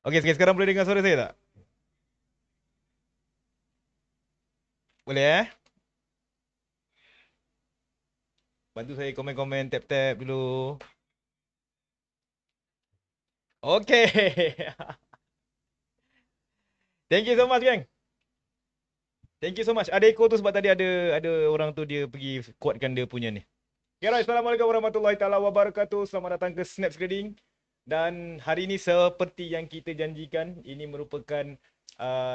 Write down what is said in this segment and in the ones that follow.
Okey, sekarang boleh dengar suara saya tak? Boleh Bantu saya komen-komen, tap-tap dulu. Okey. Thank you so much, geng. Thank you so much. Ada echo tu sebab tadi ada orang tu dia pergi kuatkan dia punya ni. Okay, right. Assalamualaikum warahmatullahi taala wabarakatuh. Selamat datang ke Snap Grading. Dan hari ini seperti yang kita janjikan, ini merupakan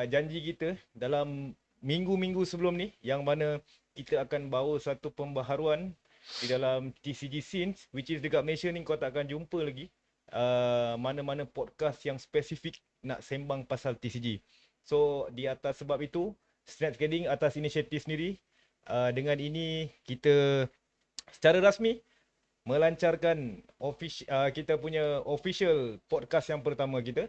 janji kita dalam minggu-minggu sebelum ni, yang mana kita akan bawa satu pembaharuan di dalam TCG Scenes, which is dekat Malaysia ni kau tak akan jumpa lagi mana-mana podcast yang spesifik nak sembang pasal TCG. So di atas sebab itu, Snap Grading atas inisiatif sendiri, dengan ini kita secara rasmi melancarkan kita punya official podcast yang pertama kita,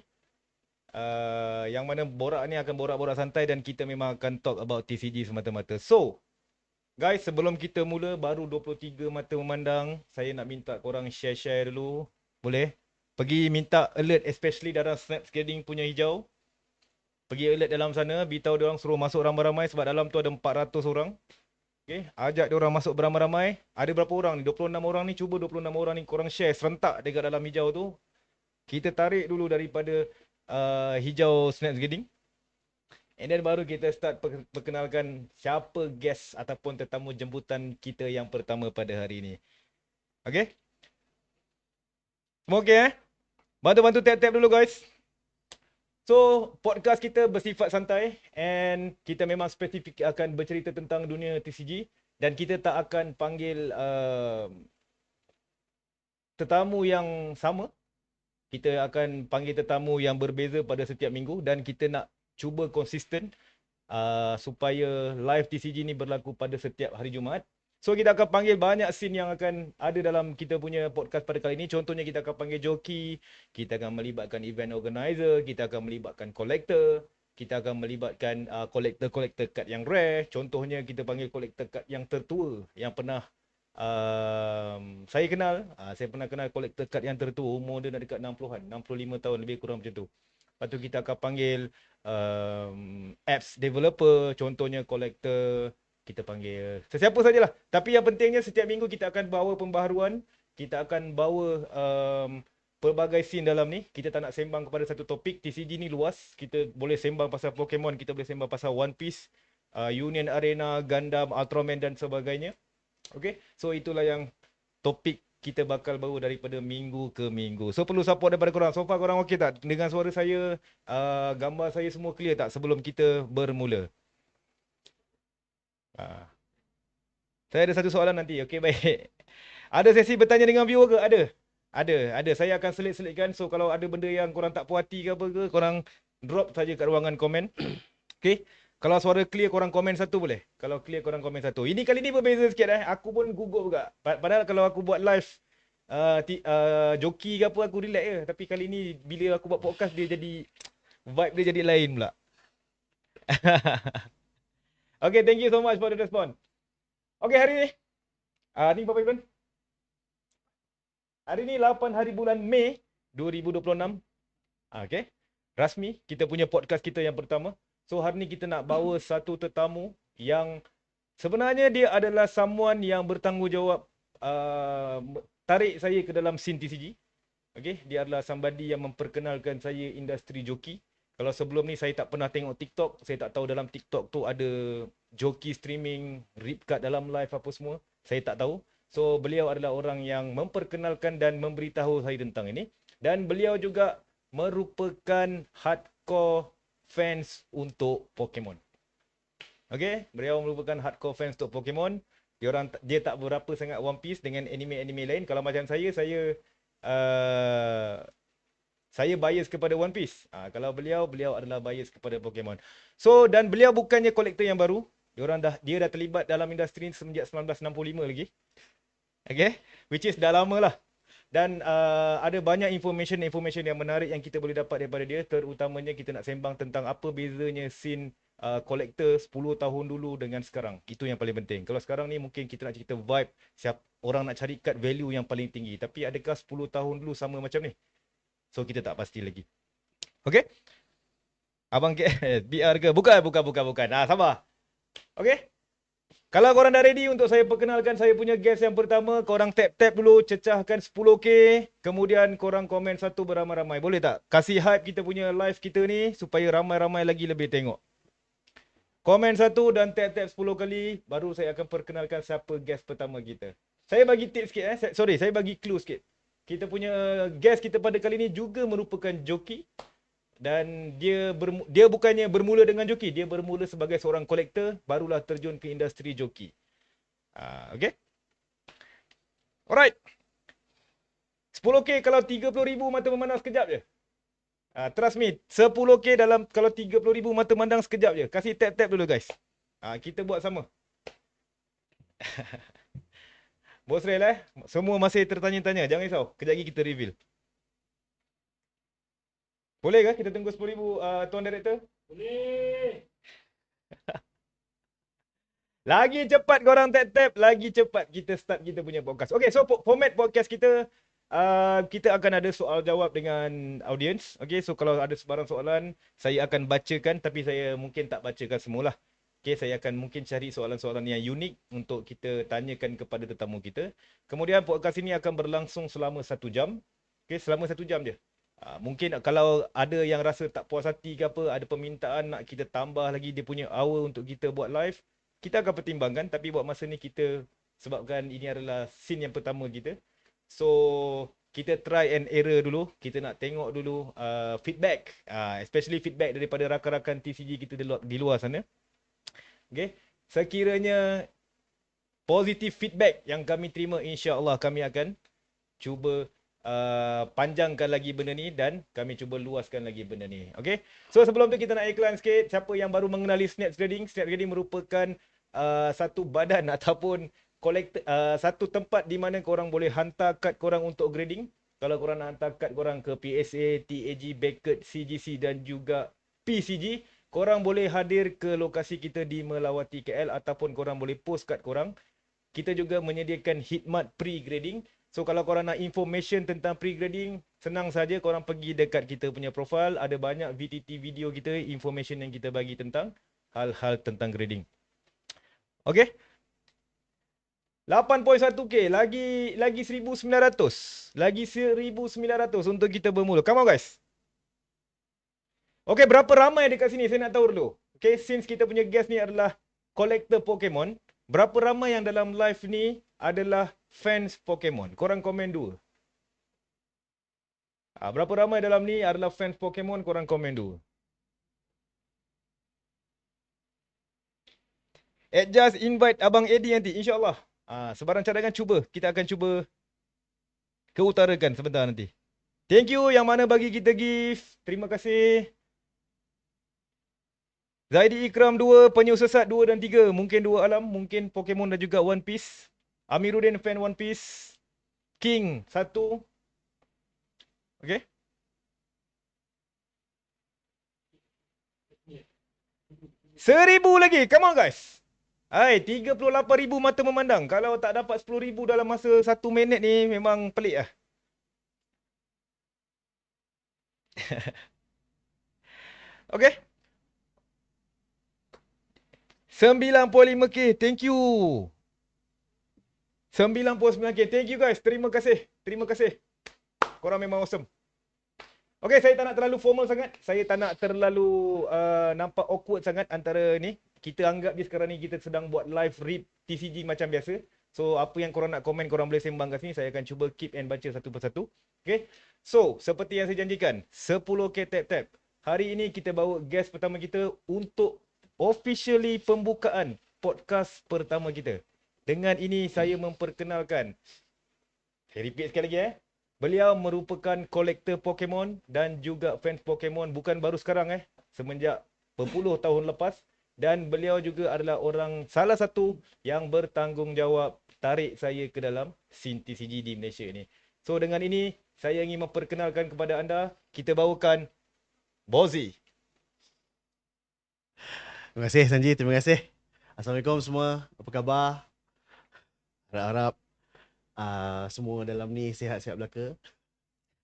yang mana borak ni akan borak-borak santai dan kita memang akan talk about TCG semata-mata. So guys, sebelum kita mula, baru 23 mata memandang, saya nak minta korang share-share dulu. Boleh? Pergi minta alert, especially dalam Snap Grading punya hijau. Pergi alert dalam sana, beritahu dia orang suruh masuk ramai-ramai sebab dalam tu ada 400 orang. Okay, ajak dia orang masuk beramai-ramai. Ada berapa orang ni? 26 orang ni. Cuba 26 orang ni korang share serentak dekat dalam hijau tu. Kita tarik dulu daripada hijau Snaps Grading. And then baru kita start perkenalkan siapa guest ataupun tetamu jemputan kita yang pertama pada hari ini. Okay? Semua okay Bantu-bantu tap-tap dulu guys. So, podcast kita bersifat santai and kita memang spesifik akan bercerita tentang dunia TCG dan kita tak akan panggil tetamu yang sama. Kita akan panggil tetamu yang berbeza pada setiap minggu dan kita nak cuba konsisten supaya live TCG ni berlaku pada setiap hari Jumaat. So kita akan panggil banyak scene yang akan ada dalam kita punya podcast pada kali ini. Contohnya kita akan panggil joki, kita akan melibatkan event organizer, kita akan melibatkan collector, kita akan melibatkan collector card yang rare. Contohnya kita panggil collector card yang tertua yang pernah saya kenal. Saya pernah kenal kolektor kad yang tertua, umur dia nak dekat 60-an, 65 tahun lebih kurang macam tu. Lepas tu kita akan panggil apps developer, contohnya kolektor, kita panggil sesiapa sajalah. Tapi yang pentingnya setiap minggu kita akan bawa pembaharuan, kita akan bawa pelbagai scene dalam ni. Kita tak nak sembang kepada satu topik. TCG ni luas. Kita boleh sembang pasal Pokemon, kita boleh sembang pasal One Piece, Union Arena, Gundam, Ultraman dan sebagainya. Okay, so itulah yang topik kita bakal bawa daripada minggu ke minggu. So perlu support daripada korang. So far korang okey tak? Dengan suara saya, gambar saya semua clear tak sebelum kita bermula? Uh, saya ada satu soalan nanti. Okey, baik. Ada sesi bertanya dengan viewer ke? Ada. Ada. Saya akan selit-selitkan. So kalau ada benda yang korang tak puas hati ke apa ke, korang drop saja kat ruangan komen. Okey. Kalau suara clear korang komen satu boleh. Kalau clear korang komen satu. Ini kali ni berbeza sikit Aku pun gugup juga. Padahal kalau aku buat live joki ke apa aku relax je. Tapi kali ni bila aku buat podcast dia jadi vibe dia jadi lain pula. Okay, thank you so much for the response. Okay, hari ni ni berapa bulan? Hari ni 8 hari bulan Mei 2026. Okay. Rasmi kita punya podcast kita yang pertama. So hari ni kita nak bawa satu tetamu yang sebenarnya dia adalah someone yang bertanggungjawab tarik saya ke dalam scene TCG. Okay, dia adalah somebody yang memperkenalkan saya industri joki. Kalau sebelum ni saya tak pernah tengok TikTok, saya tak tahu dalam TikTok tu ada joki streaming, rip card dalam live apa semua. Saya tak tahu. So beliau adalah orang yang memperkenalkan dan memberitahu saya tentang ini. Dan beliau juga merupakan hardcore fans untuk Pokemon. Okay, beliau merupakan hardcore fans untuk Pokemon. Dia tak berapa sangat One Piece dengan anime-anime lain. Kalau macam uh, saya bias kepada One Piece. Kalau beliau adalah bias kepada Pokemon. So dan beliau bukannya kolektor yang baru. Dia dah terlibat dalam industri ini semenjak 1965 lagi. Okay, which is dah lama lah. Dan ada banyak information yang menarik yang kita boleh dapat daripada dia. Terutamanya kita nak sembang tentang apa bezanya scene collector 10 tahun dulu dengan sekarang. Itu yang paling penting. Kalau sekarang ni mungkin kita nak cerita vibe, orang nak cari card value yang paling tinggi. Tapi adakah 10 tahun dulu sama macam ni? So kita tak pasti lagi. Okay? Abang BR ke? Bukan. Sabar. Okay? Kalau korang dah ready untuk saya perkenalkan saya punya guest yang pertama, korang tap-tap dulu, cecahkan 10k, kemudian korang komen satu beramai-ramai. Boleh tak? Kasih hype kita punya live kita ni supaya ramai-ramai lagi lebih tengok. Komen satu dan tap-tap 10 kali, baru saya akan perkenalkan siapa guest pertama kita. Saya bagi tips sikit saya bagi clue sikit. Kita punya guest kita pada kali ini juga merupakan joki. Dan dia bukannya bermula dengan joki, dia bermula sebagai seorang kolektor, barulah terjun ke industri joki. Okay? Alright. 10k kalau 30,000 mata memandang sekejap je. Trust me, 10k dalam kalau 30,000 mata memandang sekejap je. Kasih tap-tap dulu guys. Kita buat sama. Bos Rel semua masih tertanya-tanya. Jangan risau, kejap lagi kita reveal. Boleh ke kita tunggu 10,000 Tuan Director? Boleh. Lagi cepat korang tap-tap, lagi cepat kita start kita punya podcast. Okay, so format podcast kita, kita akan ada soal jawab dengan audience. Okay, so kalau ada sebarang soalan, saya akan bacakan tapi saya mungkin tak bacakan semualah. Okay, saya akan mungkin cari soalan-soalan yang unik untuk kita tanyakan kepada tetamu kita. Kemudian podcast ini akan berlangsung selama 1 jam. Okay, selama 1 jam je. Mungkin kalau ada yang rasa tak puas hati ke apa, ada permintaan nak kita tambah lagi dia punya hour untuk kita buat live, kita akan pertimbangkan. Tapi buat masa ni kita, sebabkan ini adalah scene yang pertama kita, so kita try and error dulu. Kita nak tengok dulu feedback, especially feedback daripada rakan-rakan TCG kita di luar sana. Okay, sekiranya positive feedback yang kami terima, insya-Allah kami akan cuba panjangkan lagi benda ni dan kami cuba luaskan lagi benda ni. Okay, so sebelum tu kita nak iklan sikit. Siapa yang baru mengenali Snaps Grading, Snaps Grading merupakan satu badan ataupun satu tempat di mana korang boleh hantar kad korang untuk grading. Kalau korang nak hantar kad korang ke PSA, TAG, Beckett, CGC dan juga PCG, korang boleh hadir ke lokasi kita di Melawati KL ataupun korang boleh post kad korang. Kita juga menyediakan khidmat pre-grading. So kalau korang nak information tentang pre-grading, senang saja korang pergi dekat kita punya profile. Ada banyak VTT video kita, information yang kita bagi tentang hal-hal tentang grading. Okay? 8.1k, lagi 1,900. Lagi 1,900 untuk kita bermula. Come on guys. Okay, berapa ramai dekat sini? Saya nak tahu dulu. Okay, since kita punya guest ni adalah collector Pokemon, berapa ramai yang dalam live ni adalah fans Pokemon? Korang komen dua. Berapa ramai dalam ni adalah fans Pokemon? Korang komen dua. Adjust invite Abang Eddie nanti, insyaAllah. Sebarang cadangan cuba. Kita akan cuba keutarakan sebentar nanti. Thank you yang mana bagi kita gift. Terima kasih. Zaidi Ikram 2, Penyu Sesat 2 dan 3. Mungkin 2 alam, mungkin Pokemon dan juga One Piece. Amiruddin fan One Piece. King 1. Okay. Seribu lagi. Come on guys. 38,000 mata memandang. Kalau tak dapat 10,000 dalam masa 1 minit ni memang pelik lah. Okay. 95k. Thank you. 99k. Thank you guys. Terima kasih. Terima kasih. Korang memang awesome. Okay, saya tak nak terlalu formal sangat. Saya tak nak terlalu nampak awkward sangat antara ni. Kita anggap je sekarang ni kita sedang buat live read TCG macam biasa. So, apa yang korang nak komen, korang boleh sembang kat sini. Saya akan cuba keep and baca satu persatu. Okay. So, seperti yang saya janjikan, 10k tap-tap. Hari ini kita bawa guest pertama kita untuk officially pembukaan podcast pertama kita. Dengan ini saya memperkenalkan. Saya repeat sekali lagi Beliau merupakan kolektor Pokemon dan juga fans Pokemon bukan baru sekarang semenjak berpuluh tahun lepas, dan beliau juga adalah salah satu yang bertanggungjawab tarik saya ke dalam scene TCG di Malaysia ni. So dengan ini saya ingin memperkenalkan kepada anda, kita bawakan Bozi. Terima kasih Sanji, terima kasih. Assalamualaikum semua, apa khabar? Harap-harap semua dalam ni sihat-sihat belaka.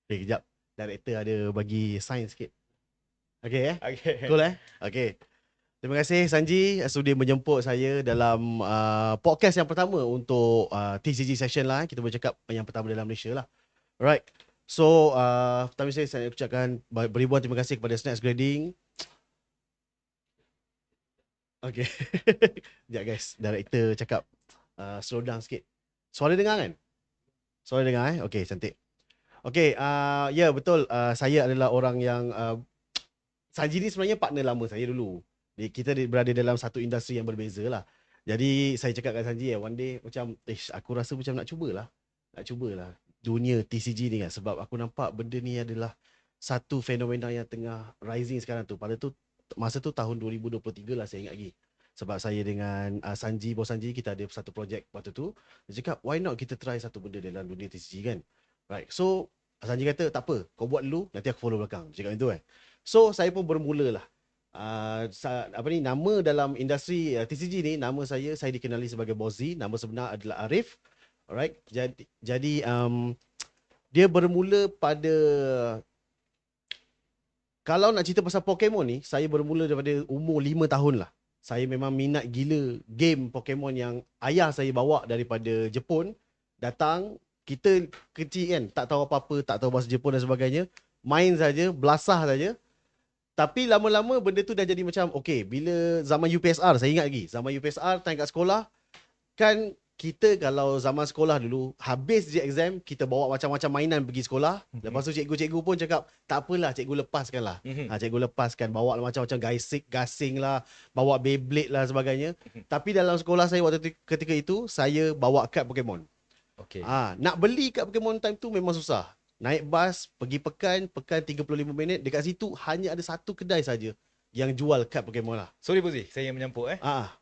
Kejap, director ada bagi sign sikit. Okay Okay. Cool Okay. Terima kasih Sanji sudi menjemput saya dalam podcast yang pertama untuk TCG session lah. Kita bercakap yang pertama dalam Malaysia lah. Alright. So, pertama saya ucapkan beribuan terima kasih kepada Snacks Grading. Okay. Sekejap guys, director cakap slow down sikit. Suara dengar kan? Suara dengar Okay, cantik. Okay, ya betul. Saya adalah orang yang Sanji ni sebenarnya partner lama saya dulu. Kita berada dalam satu industri yang berbeza lah. Jadi saya cakap kat Sanji one day macam aku rasa macam nak cubalah. Nak cubalah dunia TCG ni kan, sebab aku nampak benda ni adalah satu fenomena yang tengah rising sekarang tu. Pada tu masa tu tahun 2023 lah saya ingat lagi. Sebab saya dengan Sanji, bos Sanji, kita ada satu projek waktu tu. Dia cakap why not kita try satu benda dalam dunia TCG kan. Right. So Sanji kata tak apa, kau buat dulu nanti aku follow belakang. Dia cakap macam tu kan. So saya pun bermula lah. Nama dalam industri TCG ni, nama saya dikenali sebagai Bozi, nama sebenar adalah Arif. Alright. Jadi dia bermula pada, kalau nak cerita pasal Pokemon ni, saya bermula daripada umur 5 tahun lah. Saya memang minat gila game Pokemon yang ayah saya bawa daripada Jepun. Datang, kita kecil kan, tak tahu apa-apa, tak tahu bahasa Jepun dan sebagainya. Main saja, belasah saja. Tapi lama-lama benda tu dah jadi macam, okay, bila zaman UPSR, saya ingat lagi, zaman UPSR, time kat sekolah, kan kita kalau zaman sekolah dulu, habis je exam, kita bawa macam-macam mainan pergi sekolah. Lepas tu cikgu-cikgu pun cakap, tak apalah, cikgu lepaskan lah. Cikgu lepaskan, bawa macam-macam gasing lah, bawa Beyblade lah sebagainya. Tapi dalam sekolah saya ketika itu, saya bawa kad Pokemon. Okay. Nak beli kad Pokemon time tu memang susah. Naik bas, pergi pekan 35 minit. Dekat situ hanya ada satu kedai saja yang jual kad Pokemon lah. Sorry Bozi, saya menyampuk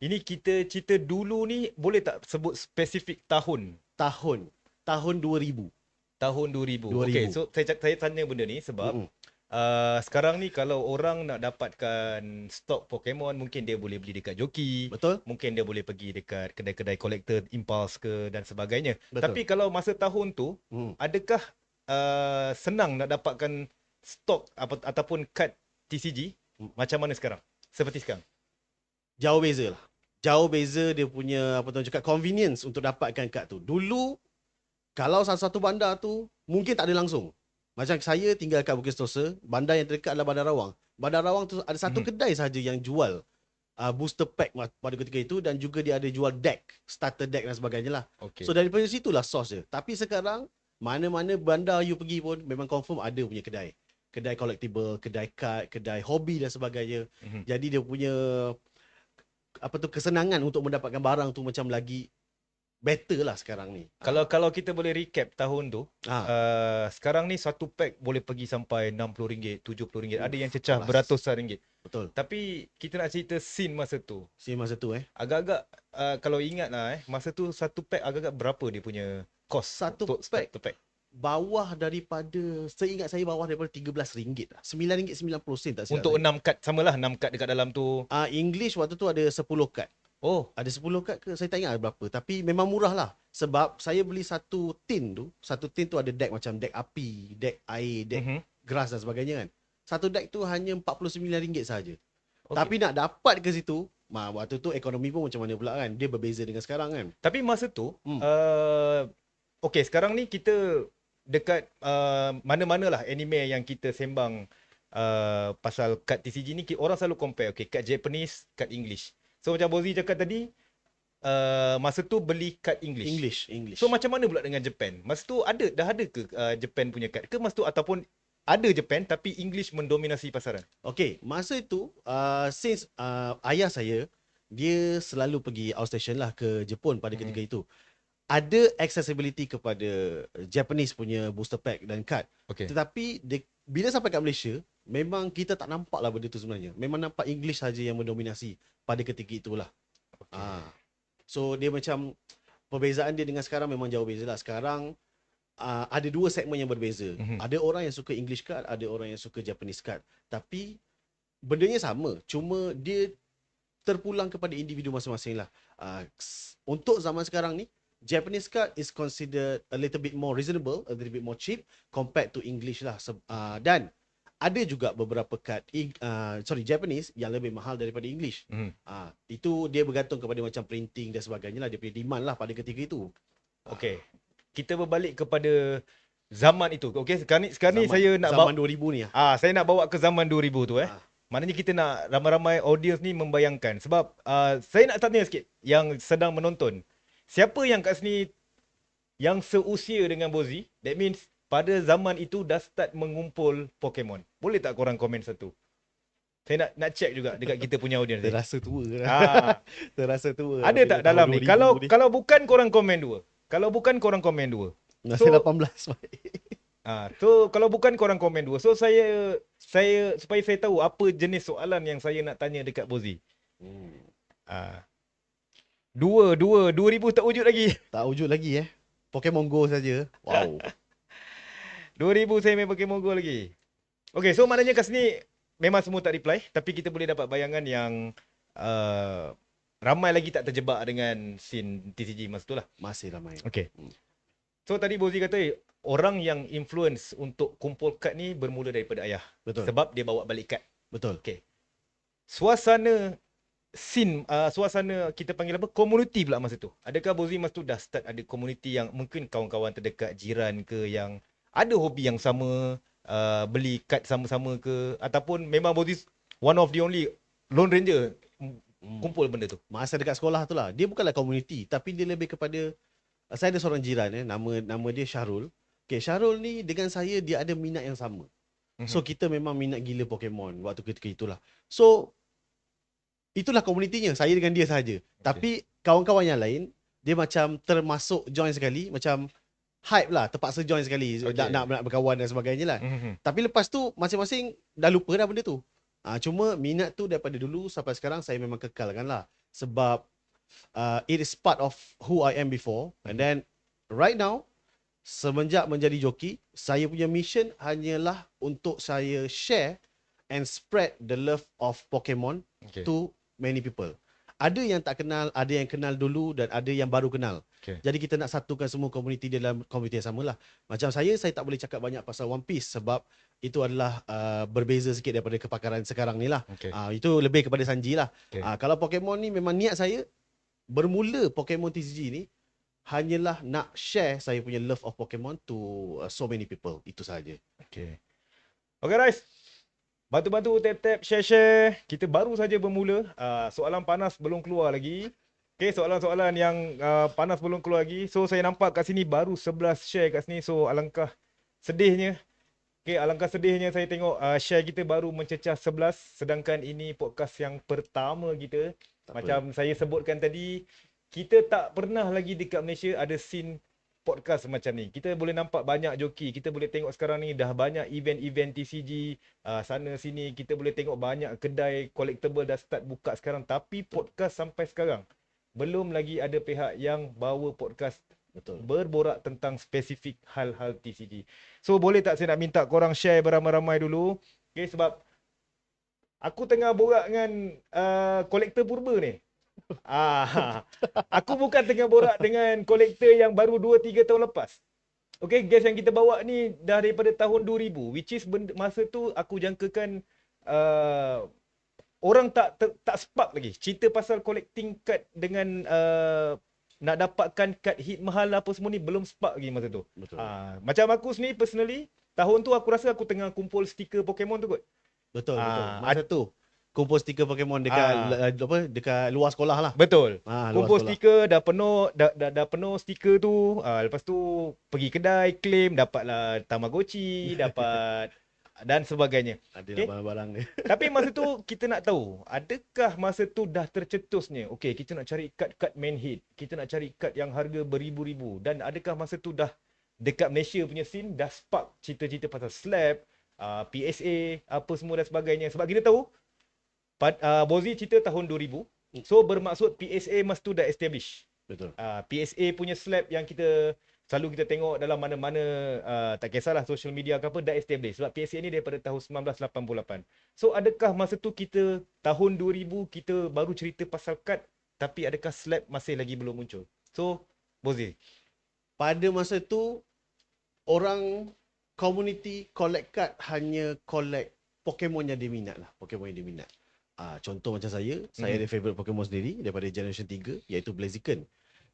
Ini kita cerita dulu ni, boleh tak sebut spesifik tahun? Tahun 2000. Tahun 2000. Okay, so saya tanya benda ni sebab sekarang ni kalau orang nak dapatkan stok Pokemon, mungkin dia boleh beli dekat joki. Betul. Mungkin dia boleh pergi dekat kedai-kedai kolektor, Impulse ke dan sebagainya. Betul. Tapi kalau masa tahun tu, adakah senang nak dapatkan stok ataupun kad TCG macam mana sekarang? Seperti sekarang? Jauh beza lah. Jauh beza dia punya cakap convenience untuk dapatkan kad tu. Dulu kalau satu-satu bandar tu mungkin tak ada langsung. Macam saya tinggal kat Bukit Sentosa, bandar yang terdekat adalah Bandar Rawang. Bandar Rawang tu ada satu kedai saja yang jual booster pack pada ketika itu, dan juga dia ada jual deck, starter deck dan sebagainya lah. Okay. So daripada situlah source dia. Tapi sekarang mana-mana bandar you pergi pun memang confirm ada punya kedai. Kedai collectible, kedai kad, kedai hobi dan sebagainya. Jadi dia punya kesenangan untuk mendapatkan barang tu macam lagi better lah sekarang ni. Kalau kita boleh recap tahun tu, sekarang ni satu pack boleh pergi sampai RM60, RM70. Ada yang cecah beratusan ringgit. Betul. Tapi kita nak cerita scene masa tu. Agak-agak kalau ingat lah masa tu satu pack agak-agak berapa dia punya cost? Satu pack bawah daripada, seingat saya bawah daripada RM13 lah. RM9.90 tak silap. Untuk 6 kad, samalah 6 kad dekat dalam tu. English waktu tu ada 10 kad. Oh, ada 10 kad ke? Saya tak ingat berapa. Tapi memang murah lah. Sebab saya beli satu tin tu ada deck macam deck api, deck air, deck grass dan sebagainya kan. Satu deck tu hanya RM49 saja. Okay. Tapi nak dapat ke situ, waktu tu ekonomi pun macam mana pula kan. Dia berbeza dengan sekarang kan. Tapi masa tu, okay, sekarang ni kita dekat mana-mana lah anime yang kita sembang pasal kad TCG ni, orang selalu compare, okay, kad Japanese, kad English. So macam Bozi cakap tadi, masa tu beli kad English. So macam mana pula dengan Japan? Masa tu dah ada ke Japan punya kad? Ke masa tu ataupun ada Japan tapi English mendominasi pasaran? Okay, masa itu since ayah saya, dia selalu pergi outstation lah ke Jepun pada ketika itu. Ada accessibility kepada Japanese punya booster pack dan card. Okay. Tetapi bila sampai kat Malaysia, memang kita tak nampak lah benda tu sebenarnya. Memang nampak English saja yang mendominasi pada ketika itulah. Okay. So dia macam, perbezaan dia dengan sekarang memang jauh beza lah. Sekarang ada dua segmen yang berbeza. Ada orang yang suka English card, ada orang yang suka Japanese card. Tapi bendanya sama, cuma dia terpulang kepada individu masing-masing lah. Untuk zaman sekarang ni, Japanese card is considered a little bit more reasonable, a little bit more cheap compared to English lah. Dan Ada juga beberapa kad Japanese yang lebih mahal daripada English. Itu dia bergantung kepada macam printing dan sebagainya lah, dia punya demand lah pada ketika itu. Okey. Kita berbalik kepada zaman itu. Okey, sekarang ni saya nak zaman 2000 ni lah. saya nak bawa ke zaman 2000 tu Ah, Maknanya kita nak ramai-ramai audience ni membayangkan. Sebab saya nak tanya sikit yang sedang menonton. Siapa yang kat sini yang seusia dengan Bozi? That means pada zaman itu dah start mengumpul Pokemon. Boleh tak korang komen satu? Saya nak check juga dekat kita punya audience ni. terasa tua lah. Ah, Terasa tua. ada bila tak tahun dalam ni? 2000 Kalau ni. kalau bukan korang komen dua. Kalau bukan korang komen dua. Masih So, 18 baik. So kalau bukan korang komen dua. So saya supaya saya tahu apa jenis soalan yang saya nak tanya dekat Bozi. Ah. 2000 tak wujud lagi. Tak wujud lagi Pokemon Go saja. Wow. 2000 saya main Pokemon Go lagi. Okay, so maknanya kat sini memang semua tak reply, tapi kita boleh dapat bayangan yang ramai lagi tak terjebak dengan scene TCG masa tu lah. Masih ramai. Okay. So tadi Bozi kata orang yang influence untuk kumpul kad ni bermula daripada ayah. Betul. Sebab dia bawa balik kad. Betul. Okay. Suasana scene, suasana kita panggil apa? Community pula masa tu. Adakah Bozi masa tu dah start ada community yang mungkin kawan-kawan terdekat, jiran ke yang ada hobi yang sama, beli kad sama-sama ke, ataupun memang Bozi one of the only Lone Ranger kumpul benda tu? Masa dekat sekolah tu lah. Dia bukanlah community, tapi dia lebih kepada saya ada seorang jiran nama dia Syahrul. Okay, Syahrul ni dengan saya dia ada minat yang sama. So kita memang minat gila Pokemon waktu ketika itulah. So itulah komunitinya, saya dengan dia sahaja. Tapi kawan-kawan yang lain dia macam termasuk join sekali, macam hype lah, terpaksa join sekali, nak berkawan dan sebagainya lah. Tapi lepas tu masing-masing dah lupa dah benda tu. Cuma minat tu daripada dulu sampai sekarang saya memang kekalkan lah. Sebab it is part of who I am before. And then right now, semenjak menjadi joki, saya punya mission hanyalah untuk saya share and spread the love of Pokemon to many people. Ada yang tak kenal, ada yang kenal dulu dan ada yang baru kenal. Jadi kita nak satukan semua komuniti dalam komuniti yang sama lah. Macam saya tak boleh cakap banyak pasal One Piece sebab itu adalah berbeza sikit daripada kepakaran sekarang ni lah. Itu lebih kepada Sanji lah. Kalau Pokemon ni memang niat saya, bermula Pokemon TCG ni hanyalah nak share saya punya love of Pokemon to so many people. Itu sahaja. Okay guys, bantu-bantu tap-tap, share-share. Kita baru saja bermula. Soalan panas belum keluar lagi. Okay, soalan-soalan yang panas belum keluar lagi. So saya nampak kat sini baru 11 share kat sini. So alangkah sedihnya. Okay, alangkah sedihnya saya tengok share kita baru mencecah 11. Sedangkan ini podcast yang pertama kita. Macam saya sebutkan tadi, kita tak pernah lagi dekat Malaysia ada scene podcast macam ni. Kita boleh nampak banyak joki. Kita boleh tengok sekarang ni dah banyak event-event TCG sana sini. Kita boleh tengok banyak kedai collectible dah start buka sekarang. Tapi podcast sampai sekarang belum lagi ada pihak yang bawa podcast berborak tentang spesifik hal-hal TCG. So boleh tak saya nak minta korang share beramai-ramai dulu. Okay, sebab aku tengah borak dengan kolektor purba ni. Aku bukan tengah borak dengan kolektor yang baru 2-3 tahun lepas. Okay, guys, yang kita bawa ni dah daripada tahun 2000. Which is masa tu aku jangkakan orang tak spark lagi. Cerita pasal collecting card dengan nak dapatkan kad hit mahal apa semua ni belum spark lagi masa tu. Macam aku sendiri personally, tahun tu aku rasa aku tengah kumpul stiker Pokemon tu kot. Betul. Masa tu kumpul stiker Pokemon dekat luar sekolah lah. Betul. Kumpul sekolah. stiker dah penuh dah penuh stiker tu. Lepas tu pergi kedai claim dapatlah Tamagotchi, dapat dan sebagainya. Ada barang-barang ni. Tapi masa tu kita nak tahu, adakah masa tu dah tercetusnya, okey, kita nak cari kad-kad main hit, kita nak cari kad yang harga beribu-ribu, dan adakah masa tu dah dekat Malaysia punya scene dah spark cerita-cerita pasal slab, PSA, apa semua dan sebagainya. Sebab kita tahu Bozi cerita tahun 2000. So bermaksud PSA masa tu dah establish. Betul. PSA punya slab yang kita selalu kita tengok dalam mana-mana tak kisahlah social media ke apa dah establish. Sebab PSA ni daripada tahun 1988. So adakah masa tu kita tahun 2000 kita baru cerita pasal kad, tapi adakah slab masih lagi belum muncul? So Bozi, pada masa tu orang community collect card hanya collect Pokemon yang dia minat lah. Pokemon yang dia minat. Contoh macam saya ada favorite Pokemon sendiri daripada Generation 3 iaitu Blaziken.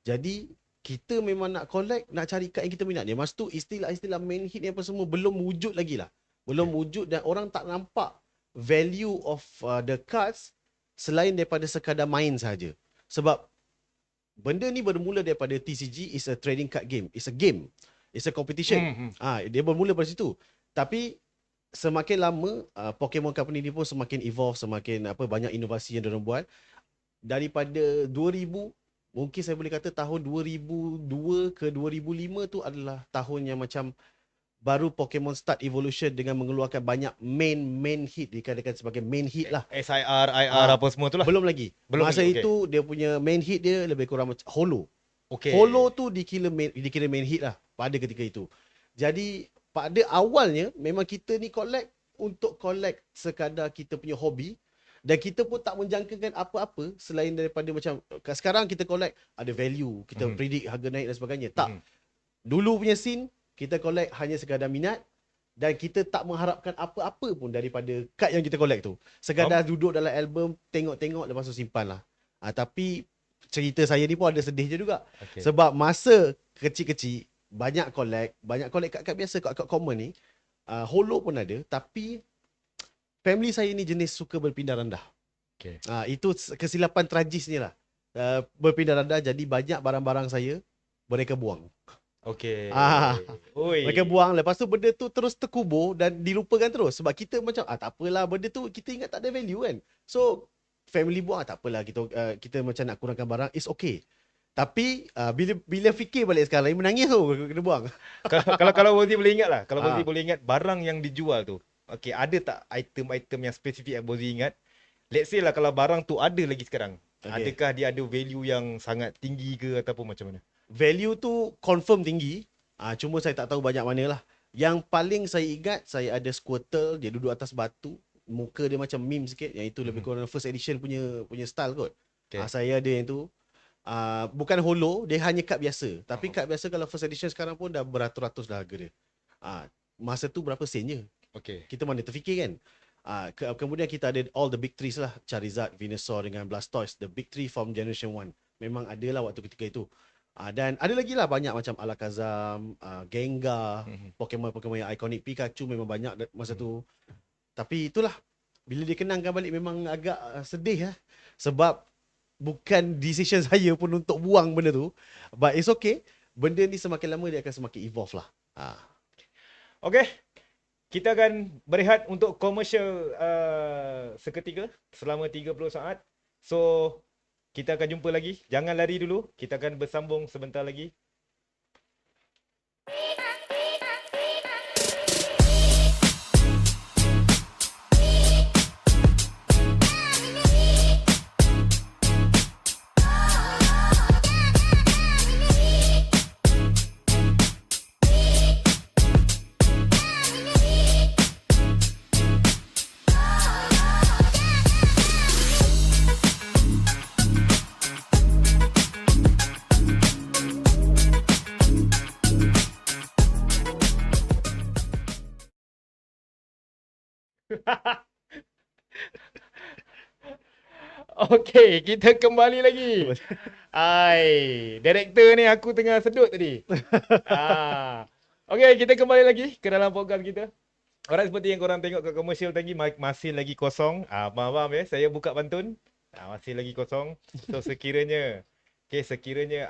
Jadi kita memang nak collect, nak cari card yang kita minat ni. Masa tu istilah-istilah main hit ni apa semua belum wujud lagi lah. Belum wujud dan orang tak nampak value of the cards selain daripada sekadar main saja. Sebab benda ni bermula daripada TCG is a trading card game. It's a game. It's a competition. Dia bermula dari situ. Tapi semakin lama Pokemon Company ni pun semakin evolve, semakin banyak inovasi yang diorang buat. Daripada 2000, mungkin saya boleh kata tahun 2002 ke 2005 tu adalah tahun yang macam baru Pokemon start evolution dengan mengeluarkan banyak main hit, dikatakan sebagai main hit lah. SIR, IR apa semua tu lah. Belum lagi. Masa itu dia punya main hit dia lebih kurang macam Holo. Holo tu dikira main hit lah pada ketika itu. Jadi pada awalnya memang kita ni untuk collect sekadar kita punya hobi. Dan kita pun tak menjangkakan apa-apa selain daripada macam sekarang kita collect ada value, kita predict harga naik dan sebagainya. Tak. Dulu punya scene kita collect hanya sekadar minat dan kita tak mengharapkan apa-apa pun daripada kad yang kita collect tu. Sekadar duduk dalam album, tengok-tengok lepas tu simpan lah. Tapi cerita saya ni pun ada sedihnya juga. Sebab masa kecil-kecil banyak collect kad-kad biasa, kad-kad common ni. Holo pun ada, tapi family saya ni jenis suka berpindah randah. Itu kesilapan tragisnya lah. Berpindah randah, jadi banyak barang-barang saya mereka buang. Mereka buang, lepas tu benda tu terus terkubur dan dilupakan terus. Sebab kita macam tak apalah, benda tu kita ingat tak ada value kan. So family buang, tak apalah, kita macam nak kurangkan barang, it's okay. Tapi bila fikir balik sekarang, menangis tu kena buang. Kalau Bozi boleh ingat lah, Bozi boleh ingat barang yang dijual tu, ada tak item-item yang spesifik yang Bozi ingat? Let's say lah kalau barang tu ada lagi sekarang, adakah dia ada value yang sangat tinggi ke ataupun macam mana? Value tu confirm tinggi. Cuma saya tak tahu banyak mana lah. Yang paling saya ingat, saya ada Squirtle, dia duduk atas batu, muka dia macam meme sikit, yang itu lebih kurang first edition punya style kot. Saya ada yang tu. Bukan holo, dia hanya kad biasa. Tapi kad biasa kalau first edition sekarang pun dah beratus-ratus dah harga dia. Masa tu berapa sen je? Kita mana terfikir kan? Kemudian kita ada all the big threes lah, Charizard, Venusaur dengan Blastoise, the big three from Generation 1. Memang ada lah waktu ketika itu. Dan ada lagi lah banyak macam Alakazam, Gengar, Pokemon yang ikonik, Pikachu memang banyak masa tu. Tapi itulah, bila dikenangkan balik memang agak sedih lah. Sebab bukan decision saya pun untuk buang benda tu. But it's okay. Benda ni semakin lama dia akan semakin evolve lah. Okay. Kita akan berehat untuk komersial seketika selama 30 saat. So, kita akan jumpa lagi. Jangan lari dulu. Kita akan bersambung sebentar lagi. Okey, kita kembali lagi. Director ni aku tengah sedut tadi. Okey, kita kembali lagi ke dalam podcast kita. Alright, seperti yang korang tengok kat komersial tadi, masih lagi kosong. Faham ya, saya buka pantun. Masih lagi kosong. So sekiranya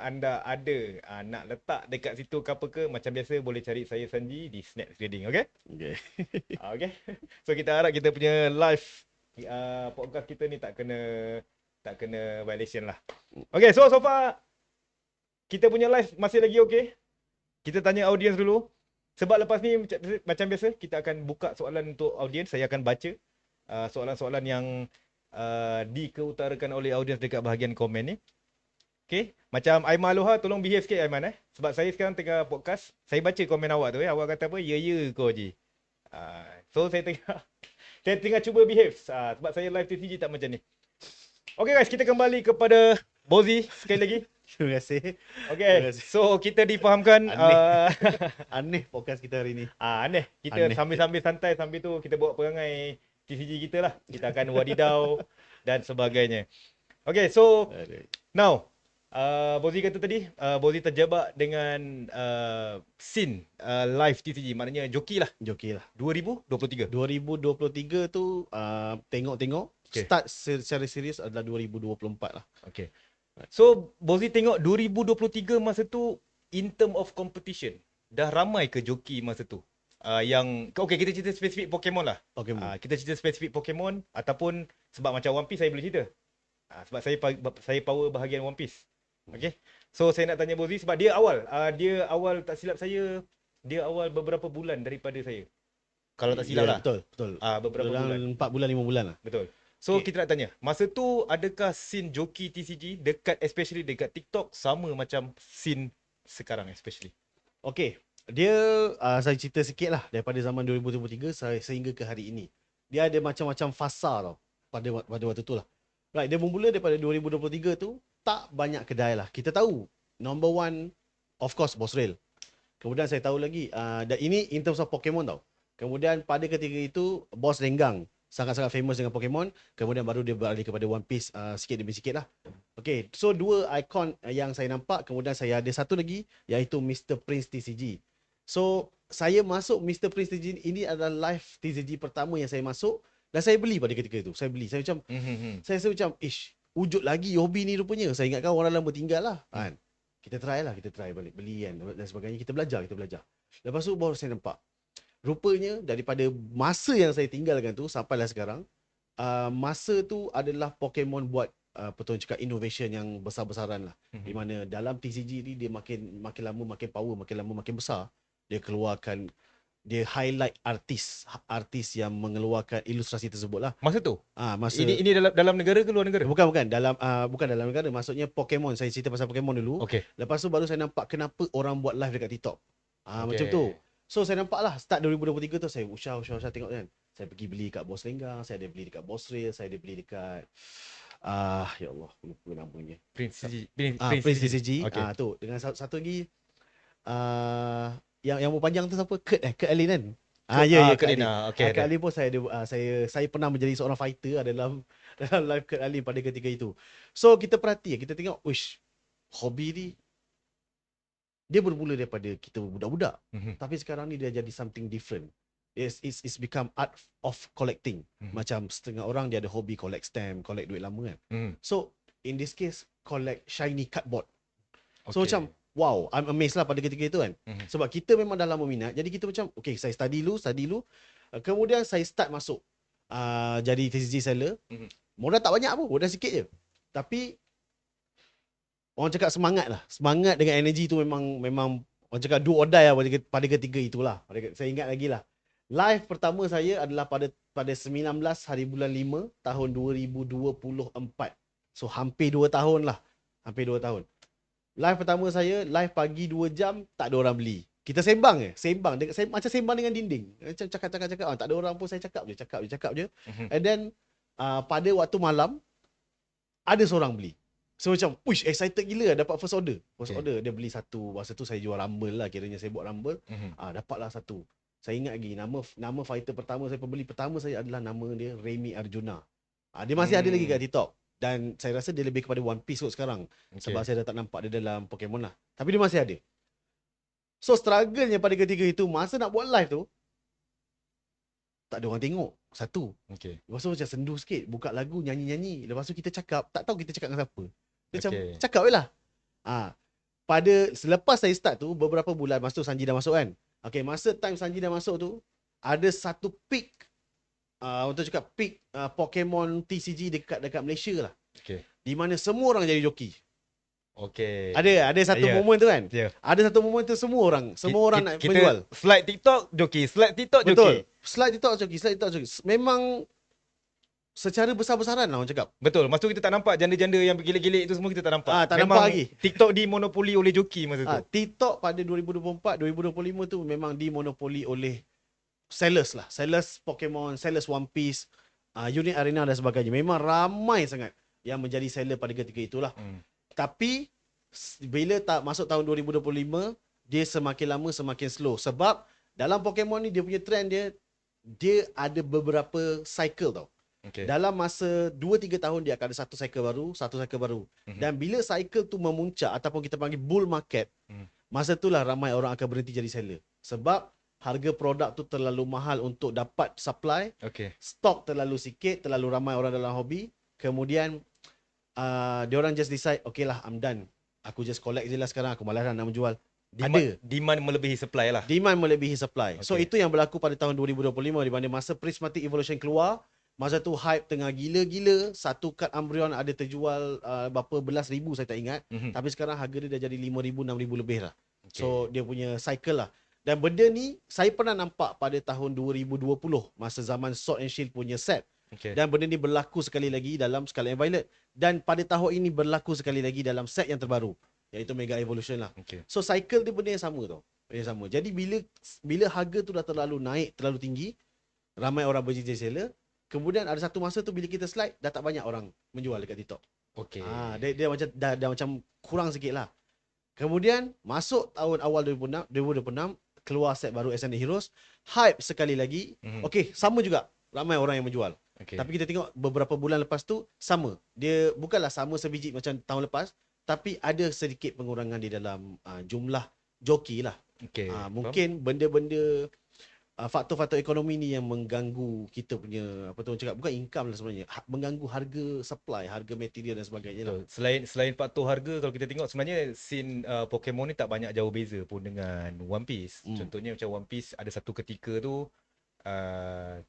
anda ada nak letak dekat situ ke apa ke, macam biasa boleh cari saya Sanji di Snap Trading, okey? Okey. So kita harap kita punya live podcast kita ni tak kena violation lah. Okay, so far kita punya live masih lagi okay. Kita tanya audience dulu. Sebab lepas ni macam biasa kita akan buka soalan untuk audience. Saya akan baca soalan-soalan yang dikeutarakan oleh audience dekat bahagian komen ni. Okay, macam Aiman Aloha, tolong behave sikit Aiman sebab saya sekarang tengah podcast. Saya baca komen awak tu awak kata apa? Ya kau je. So saya tengah cuba behave sebab saya live TCG tak macam ni. Okay guys, kita kembali kepada Bozi sekali lagi. Terima kasih. Terima Okay, kasih. so kita difahamkan Aneh. Aneh podcast kita hari ni. aneh. Kita Aneh. sambil-sambil santai, sambil tu kita bawa perangai TCG kita lah. Kita akan wadidau dan sebagainya. Okay, so Aduh. now, Bozi kata tadi, Bozi terjebak dengan scene live TCG, maknanya joki lah. Joki lah. 2023. 2023 tu tengok-tengok. Okay. Start secara serius adalah 2024 lah. Okay. So, Bozi tengok 2023 masa tu, in term of competition, dah ramai ke joki masa tu? Okay, kita cerita spesifik Pokemon lah. Pokemon. Kita cerita spesifik Pokemon ataupun sebab macam One Piece saya boleh cerita. Sebab saya power bahagian One Piece. Okay. So, saya nak tanya Bozi sebab dia awal tak silap saya, dia awal beberapa bulan daripada saya. Kalau tak silap lah. Betul. Beberapa bulan. 4 bulan, 5 bulan lah. Betul. So Okay. kita nak tanya, masa tu adakah scene joki TCG especially dekat TikTok sama macam scene sekarang especially? Okay. Dia, saya cerita sikit lah daripada zaman 2023 sehingga ke hari ini. Dia ada macam-macam fasa tau pada waktu tu lah. Right, dia bermula daripada 2023 tu, tak banyak kedai lah. Kita tahu, number one, of course, Boss Rail. Kemudian saya tahu lagi, dan ini in terms of Pokemon tau. Kemudian pada ketika itu, Boss Renggang. Sangat-sangat famous dengan Pokemon. Kemudian baru dia beralih kepada One Piece sikit demi sikit lah. Okay, so dua ikon yang saya nampak. Kemudian saya ada satu lagi, iaitu Mr. Prince TCG. So, saya masuk Mr. Prince TCG, ini adalah live TCG pertama yang saya masuk. Dan saya beli pada ketika itu. Saya beli. Saya macam, saya rasa macam, wujud lagi hobi ni rupanya. Saya ingatkan orang dalam bertinggal lah. Kan? Kita try balik. Beli kan dan sebagainya. Kita belajar. Lepas tu baru saya nampak. Rupanya daripada masa yang saya tinggalkan tu sampailah sekarang, masa tu adalah Pokemon buat betul cakap innovation yang besar-besaran lah. Di mana dalam TCG ni dia makin lama makin power, makin lama makin besar. Dia highlight artis yang mengeluarkan ilustrasi tersebut lah. Masa tu? Masa Ini dalam negara ke luar negara? Bukan bukan dalam negara. Maksudnya Pokemon. Saya cerita pasal Pokemon dulu. Okay. Lepas tu baru saya nampak kenapa orang buat live dekat TikTok. Okay. Macam tu. So saya nampak lah start 2023 tu saya usah tengok kan. Saya pergi beli kat Boss Renggang, saya ada beli dekat Boss Rail, saya ada beli dekat ya Allah, lupa namanya. Prince TCG. Okay. Tu dengan satu lagi yang panjang tu siapa? Kurt Allen kan? Ya Kurt Allen. Okay. Kurt Allen pun saya ada saya pernah menjadi seorang fighter dalam live Kurt Allen pada ketika itu. So kita perhati, kita tengok, hobi ni dia bermula daripada kita budak-budak. Tapi sekarang ni dia jadi something different. It's become art of collecting. Macam setengah orang dia ada hobi collect stamp, collect duit lama kan. So in this case collect shiny cardboard. So macam wow, I'm amazed lah pada ketika itu kan. Sebab kita memang dah lama minat. Jadi kita macam okay, saya study dulu. Kemudian saya start masuk jadi TCG seller. Modal tak banyak pun, modal sikit je. Tapi orang cakap semangat lah. Semangat dengan energi tu memang orang cakap do or die lah pada ketika itulah. Saya ingat lagi lah. Live pertama saya adalah pada 19 hari bulan 5 tahun 2024. So hampir 2 tahun lah. Hampir 2 tahun. Live pertama saya, live pagi 2 jam, tak ada orang beli. Kita sembang macam sembang dengan dinding. Macam cakap. Tak ada orang pun, saya cakap je. And then pada waktu malam, ada seorang beli. So macam, excited gila dapat first order. Order dia beli satu. Masa tu saya jual Rumble lah, kiranya saya buat Rumble. Dapatlah satu. Saya ingat lagi nama fighter pertama saya, pembeli pertama saya adalah nama dia Remy Arjuna. Dia masih ada lagi kat TikTok. Dan saya rasa dia lebih kepada One Piece kot sekarang. Sebab saya dah tak nampak dia dalam Pokemon lah. Tapi dia masih ada. So struggle-nya pada ketika itu, masa nak buat live tu, tak ada orang tengok. Satu. Lepas tu macam sendu sikit, buka lagu, nyanyi-nyanyi. Lepas tu kita cakap, tak tahu kita cakap dengan siapa. Macam cakap je lah. Selepas saya start tu, beberapa bulan, masa tu Sanji dah masuk kan. Masa time Sanji dah masuk tu, ada satu peak, untuk cakap peak Pokemon TCG dekat Malaysia lah. Di mana semua orang jadi joki. Ada satu momen tu kan. Ada satu momen tu semua orang nak menjual. Slide TikTok joki. Betul. Slide TikTok joki. Memang secara besar-besaran lah orang cakap. Betul. Masa tu kita tak nampak janda-janda yang bergilik-gilik itu semua kita tak nampak. Tak nampak lagi. TikTok dimonopoli oleh joki masa tu. TikTok pada 2024, 2025 tu memang dimonopoli oleh sellers lah. Sellers Pokemon, sellers One Piece, Unit Arena dan sebagainya. Memang ramai sangat yang menjadi seller pada ketika itulah. Tapi Bila tak masuk tahun 2025, dia semakin lama semakin slow. Sebab dalam Pokemon ni dia punya trend dia ada beberapa cycle tau. Okay. Dalam masa 2-3 tahun dia akan ada satu cycle baru, satu cycle baru. Dan bila cycle tu memuncak ataupun kita panggil bull market, masa itulah ramai orang akan berhenti jadi seller. Sebab harga produk tu terlalu mahal untuk dapat supply, Okay. stok terlalu sikit, terlalu ramai orang dalam hobi. Kemudian diorang just decide, okay lah, I'm done. Aku just collect je lah sekarang, aku malas nak menjual. Demand melebihi supply lah. Demand melebihi supply. So Okay. itu yang berlaku pada tahun 2025 di mana masa Prismatic Evolution keluar, masa tu hype tengah gila-gila, satu kad Umbreon ada terjual berapa belas ribu saya tak ingat. Tapi sekarang harga dia dah jadi 5,000 6,000 lebih lah. Okay. So dia punya cycle lah. Dan benda ni saya pernah nampak pada tahun 2020 masa zaman Sword and Shield punya set. Okay. Dan benda ni berlaku sekali lagi dalam Scarlet and Violet. Dan pada tahun ini berlaku sekali lagi dalam set yang terbaru, iaitu Mega Evolution lah. Okay. So cycle dia benda yang sama tau. Benda yang sama. Jadi bila harga tu dah terlalu naik, terlalu tinggi, ramai orang berjejel seller. Kemudian ada satu masa tu bila kita slide, dah tak banyak orang menjual dekat TikTok. Okay. Dia macam dah macam kurang sikit lah. Kemudian masuk tahun awal 2026 keluar set baru SND Heroes, hype sekali lagi. Okay, sama juga, ramai orang yang menjual. Okay. Tapi kita tengok beberapa bulan lepas tu sama. Dia bukanlah sama sebiji macam tahun lepas, tapi ada sedikit pengurangan di dalam jumlah joki lah. Okay. Mungkin benda-benda faktor-faktor ekonomi ni yang mengganggu kita punya, apa tu orang cakap, bukan income lah sebenarnya, mengganggu harga supply, harga material dan sebagainya lah. Selain faktor harga, kalau kita tengok sebenarnya scene Pokemon ni tak banyak jauh beza pun dengan One Piece. Contohnya macam One Piece ada satu ketika tu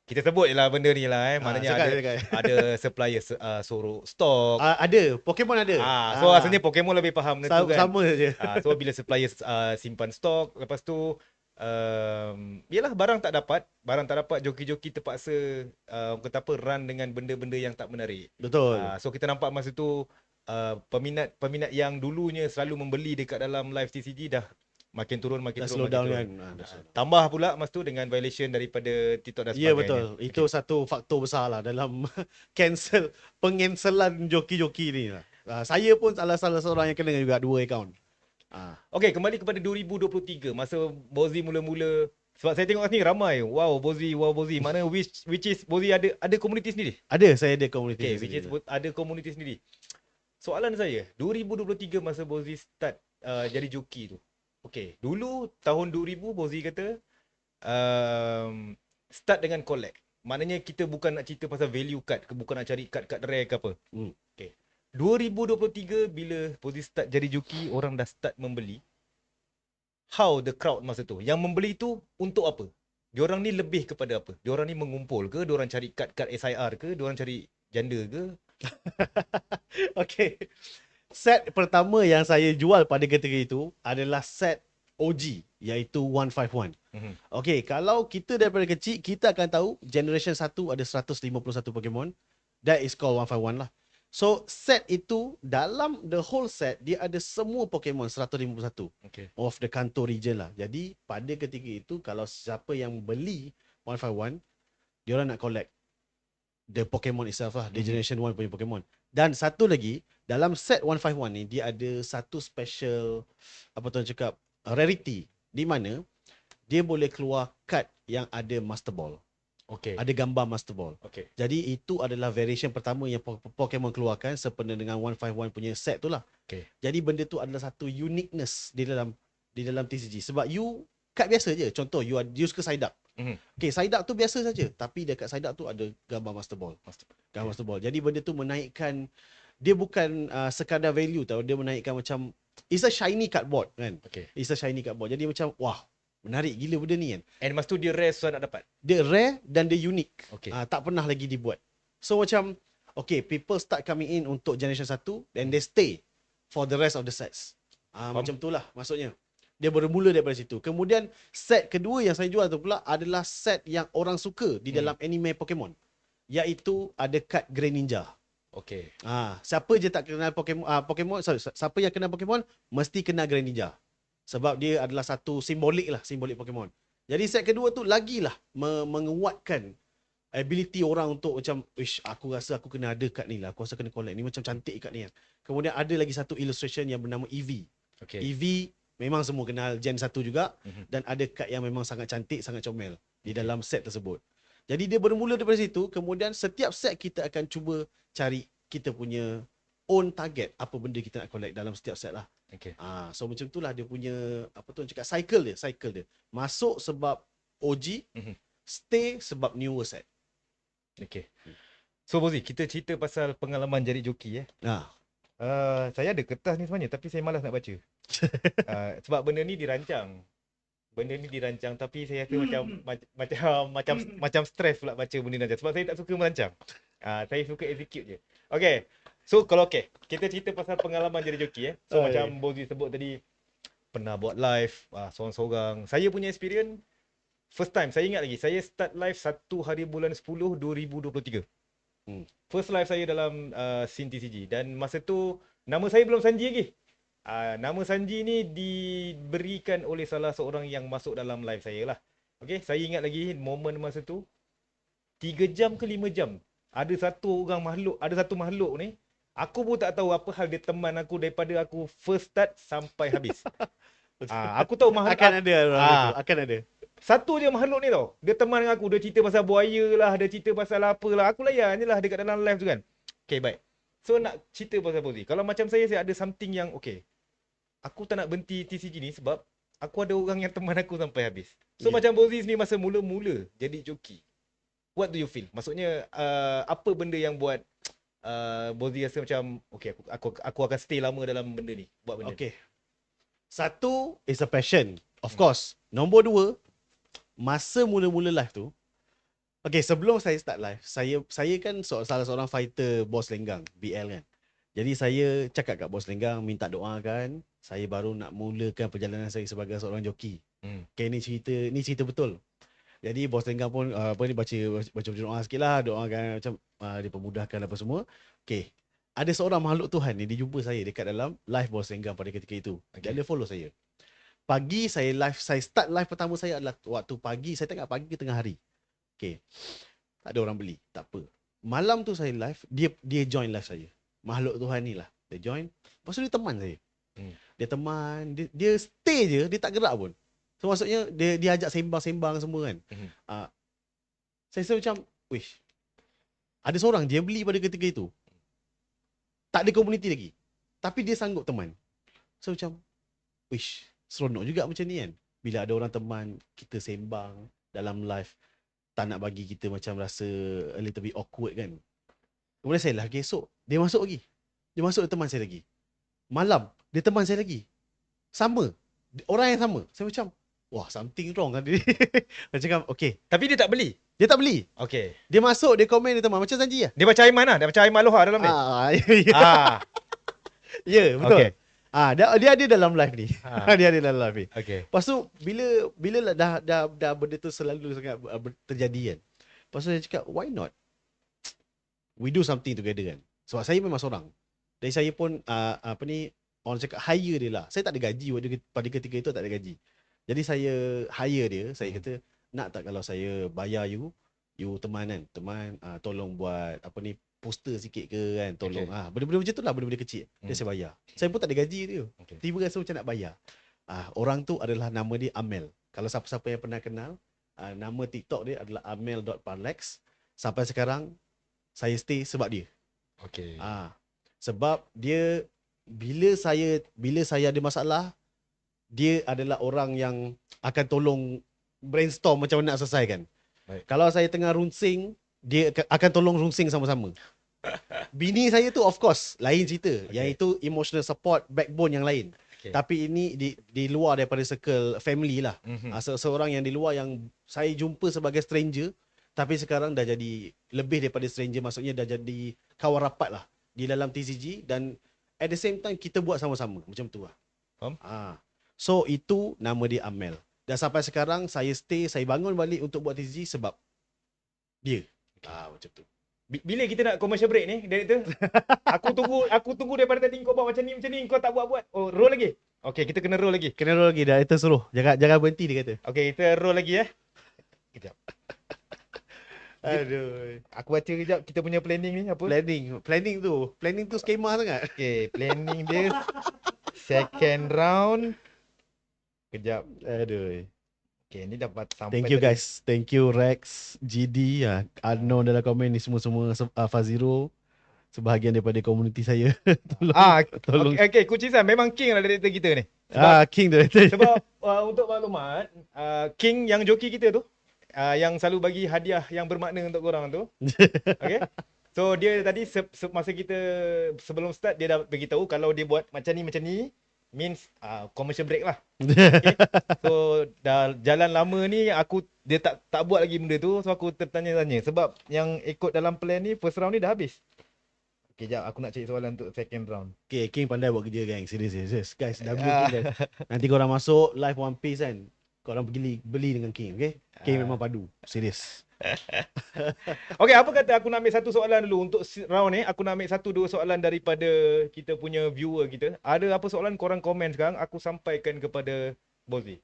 kita sebut je lah benda ni lah maknanya ada supplier sorok stok. Ada, Pokemon ada. So asalnya Pokemon lebih faham benda tu kan. Sama je. So bila supplier simpan stok, lepas tu yalah barang tak dapat, joki-joki terpaksa orang kata apa, run dengan benda-benda yang tak menarik. Betul. So kita nampak masa tu peminat yang dulunya selalu membeli dekat dalam live TCG dah makin turun. Slow down kan. Tambah pula masa tu dengan violation daripada TikTok dan sebagainya. Ya betul. Itu satu faktor besar lah dalam pencancelan joki-joki ni lah. Saya pun salah seorang yang kena juga 2 akaun. Okay, kembali kepada 2023 masa Bozi mula-mula. Sebab saya tengok kat sini ramai. Wow Bozi. Mana which is Bozi ada komuniti sendiri? Ada, saya ada komuniti. Okay, which is ada komuniti sendiri. Soalan saya, 2023 masa Bozi start jadi joki tu. Okay, dulu tahun 2000 Bozi kata start dengan collect. Maknanya kita bukan nak cerita pasal value card, bukan nak cari card rare ke apa. Okay. 2023 bila Bozi start jadi joki, orang dah start membeli. How the crowd masa tu? Yang membeli tu untuk apa? Diorang ni lebih kepada apa? Diorang ni mengumpul ke? Diorang cari card SIR ke? Diorang cari janda ke? Okay. Set pertama yang saya jual pada kategori itu adalah set OG, iaitu 151. Okay, kalau kita daripada kecil, kita akan tahu generation 1 ada 151 Pokemon. That is called 151 lah. So set itu, dalam the whole set, dia ada semua Pokemon 151 of the Kanto region lah. Jadi pada ketika itu, kalau siapa yang beli 151, diorang nak collect the Pokemon itself lah, the generation 1 punya Pokemon. Dan satu lagi, dalam set 151 ni, dia ada satu special, apa tu orang cakap, rarity, di mana dia boleh keluar card yang ada Master Ball. Okay. Ada gambar Master Ball. Okay. Jadi itu adalah variation pertama yang Pokemon keluarkan sempena dengan 151 punya set tu lah. Okay. Jadi benda tu adalah satu uniqueness di dalam TCG. Sebab you card biasa je. Contoh you suka Psyduck. Okay, Psyduck tu biasa saja, tapi dekat Psyduck tu ada gambar Master Ball. Gambar Master Ball. Jadi benda tu menaikkan, dia bukan sekadar value tau, dia menaikkan macam it's a shiny cardboard kan. Okay. It's a shiny cardboard. Jadi macam wah, menarik gila benda ni kan. And masa tu dia rare susah nak dapat. Dia rare dan dia unik. Okay. Tak pernah lagi dibuat. So macam okay, people start coming in untuk generation 1 then they stay for the rest of the sets. Macam tu lah maksudnya. Dia bermula daripada situ. Kemudian set kedua yang saya jual tu pula adalah set yang orang suka di dalam anime Pokemon. Iaitu ada kad Greninja. Okay. Siapa je tak kenal Pokemon, siapa yang kenal Pokemon mesti kenal Greninja. Sebab dia adalah satu simbolik Pokemon. Jadi set kedua tu lagilah menguatkan ability orang untuk macam, "Ish, aku rasa aku kena ada kad ni lah. Aku rasa kena collect ni, macam cantik kad ni kan." Kemudian ada lagi satu illustration yang bernama EV. Okay. EV memang semua kenal Gen 1 juga, Mhm. dan ada kad yang memang sangat cantik, sangat comel di Okay. dalam set tersebut. Jadi dia bermula daripada situ, kemudian setiap set kita akan cuba cari kita punya own target, apa benda kita nak collect dalam setiap set lah. Okay. So macam itulah dia punya, apa tu orang cakap, cycle dia. Masuk sebab OG, Mhm. stay sebab newer set. Okay. So Bozi, kita cerita pasal pengalaman jadi joki saya ada kertas ni sebenarnya, tapi saya malas nak baca. Sebab benda ni dirancang. Tapi saya rasa macam stres pula baca benda ni. Sebab saya tak suka merancang. Saya suka execute je. Okay. So kalau kita cerita pasal pengalaman jadi joki So macam Bozi sebut tadi, pernah buat live seorang-seorang. Saya punya experience first time, saya ingat lagi, saya start live 1 hari bulan 10 2023. First live saya dalam scene TCG, dan masa tu nama saya belum Sanji lagi. Nama Sanji ni diberikan oleh salah seorang yang masuk dalam live saya lah. Okay, saya ingat lagi momen masa tu 3 jam ke 5 jam. Ada satu makhluk ni, aku pun tak tahu apa hal dia teman aku daripada aku first start sampai habis. Aku tahu makhluk Akan ada orang itu, akan ada. satu je makhluk ni tau. Dia teman dengan aku. Dia cerita pasal buaya lah. Dia cerita pasal apa lah. Aku layan je lah dekat dalam live tu kan. Okay, baik. So nak cerita pasal Bozi. Kalau macam saya ada something yang aku tak nak berhenti TCG ni sebab aku ada orang yang teman aku sampai habis. So macam Bozi ni masa mula-mula jadi joki. What do you feel? Maksudnya apa benda yang buat Bozi rasa macam aku akan stay lama dalam benda ni. Buat benda ni. Satu is a passion, of course. Nombor 2, masa mula-mula live tu, sebelum saya start live, saya kan salah seorang fighter Bos Lenggang, BL kan. Jadi saya cakap kat Bos Lenggang, minta doakan, saya baru nak mulakan perjalanan saya sebagai seorang joki. Ni cerita betul. Jadi Bos Lenggang pun baca doa sikit lah, doakan macam dipermudahkan apa semua. Ada seorang makhluk Tuhan ni, dia jumpa saya dekat dalam live Bos Lenggang pada ketika itu. Dia follow saya. Pagi saya start live pertama saya adalah waktu pagi, saya tengok pagi ke tengah hari. Tak ada orang beli, tak apa. Malam tu saya live, dia join live saya. Makhluk Tuhan ni lah, dia join. Lepas tu dia teman saya. Dia teman, dia stay je, dia tak gerak pun. So maksudnya dia ajak sembang-sembang semua kan. Saya rasa macam, wish, ada seorang dia beli pada ketika itu. Tak ada community lagi, tapi dia sanggup teman. So macam, wish, seronok juga macam ni kan. Bila ada orang teman, kita sembang dalam live, tak nak bagi kita macam rasa a little bit awkward kan. Kemudian saya lah, esok dia masuk lagi. Dia masuk, dia teman saya lagi. Malam, dia teman saya lagi. Sama, orang yang sama. Saya macam, wah, something wrong kan dia. Macam Tapi dia tak beli. Dia tak beli. Dia masuk, dia komen, dia teman. Macam Sanji lah. Dia baca Aiman lah. Dia baca Aiman Aloha dalam ni. Ya, betul. Dia ada dalam live ni. Dia ada dalam live ni. Lepas tu bila dah benda tu selalu sangat terjadi kan. Lepas tu saya cakap, why not we do something together kan. Sebab saya memang seorang. Dan saya pun orang cakap hire dia lah. Saya tak ada gaji pada ketika itu, tak ada gaji. Jadi saya hire dia. Saya kata, nak tak kalau saya bayar you teman kan, tolong buat poster sikit ke kan, tolong benda-benda macam tu lah, benda-benda kecil. Dia saya bayar. Saya pun tak ada gaji dia. Tiba rasa macam nak bayar. Orang tu adalah nama dia Amel. Kalau siapa-siapa yang pernah kenal, nama TikTok dia adalah amel.parlex. Sampai sekarang saya stay sebab dia. Sebab dia bila saya ada masalah, dia adalah orang yang akan tolong brainstorm macam mana nak selesaikan. Kalau saya tengah runsing, dia akan tolong runsing sama-sama. Bini saya tu of course lain cerita. Yang itu emotional support, backbone yang lain. Tapi ini di luar daripada circle family lah. Seorang yang di luar yang saya jumpa sebagai stranger, tapi sekarang dah jadi lebih daripada stranger. Maksudnya dah jadi kawan rapat lah di dalam TCG. Dan at the same time kita buat sama-sama. Macam tu lah. So itu nama dia Amel. Dan sampai sekarang saya stay, saya bangun balik untuk buat TCG sebab dia. Macam tu. Bila kita nak commercial break ni, director? Aku tunggu daripada tadi kau buat macam ni, kau tak buat. Oh, roll lagi. Okay, kita kena roll lagi. Director suruh. Jangan berhenti dia kata. Okay, kita roll lagi Kejap. Aduh. Aku baca kejap kita punya planning ni apa? Planning tu skema sangat. Okay, planning dia second round. Kejap. Aduh. Okay, ni dapat sampai Thank you tadi. guys. Thank you Rex, GD, Unknown dalam komen ni semua Faziro. Sebahagian daripada komuniti saya. Tolong. Okay, Coach Izan memang king lah director kita ni. Sebab King director. sebab untuk maklumat, king yang joki kita tu, yang selalu bagi hadiah yang bermakna untuk korang tu. Okay. So dia tadi masa kita sebelum start dia dah beritahu kalau dia buat macam ni means commercial break lah. Okay. So dah jalan lama ni dia tak buat lagi benda tu, so aku tertanya-tanya sebab yang ikut dalam plan ni first round ni dah habis. Okay, jap aku nak cari soalan untuk second round. Okay, King pandai buat kerja gang. Serius. Guys, dah beli King guys. Nanti korang masuk live One Piece kan. Korang pergi beli dengan King, okay? King memang padu. Serius. Okay, apa kata aku nak ambil satu soalan dulu untuk round ni. Aku nak ambil 1-2 soalan daripada kita punya viewer kita. Ada apa soalan korang komen sekarang, aku sampaikan kepada Bozi.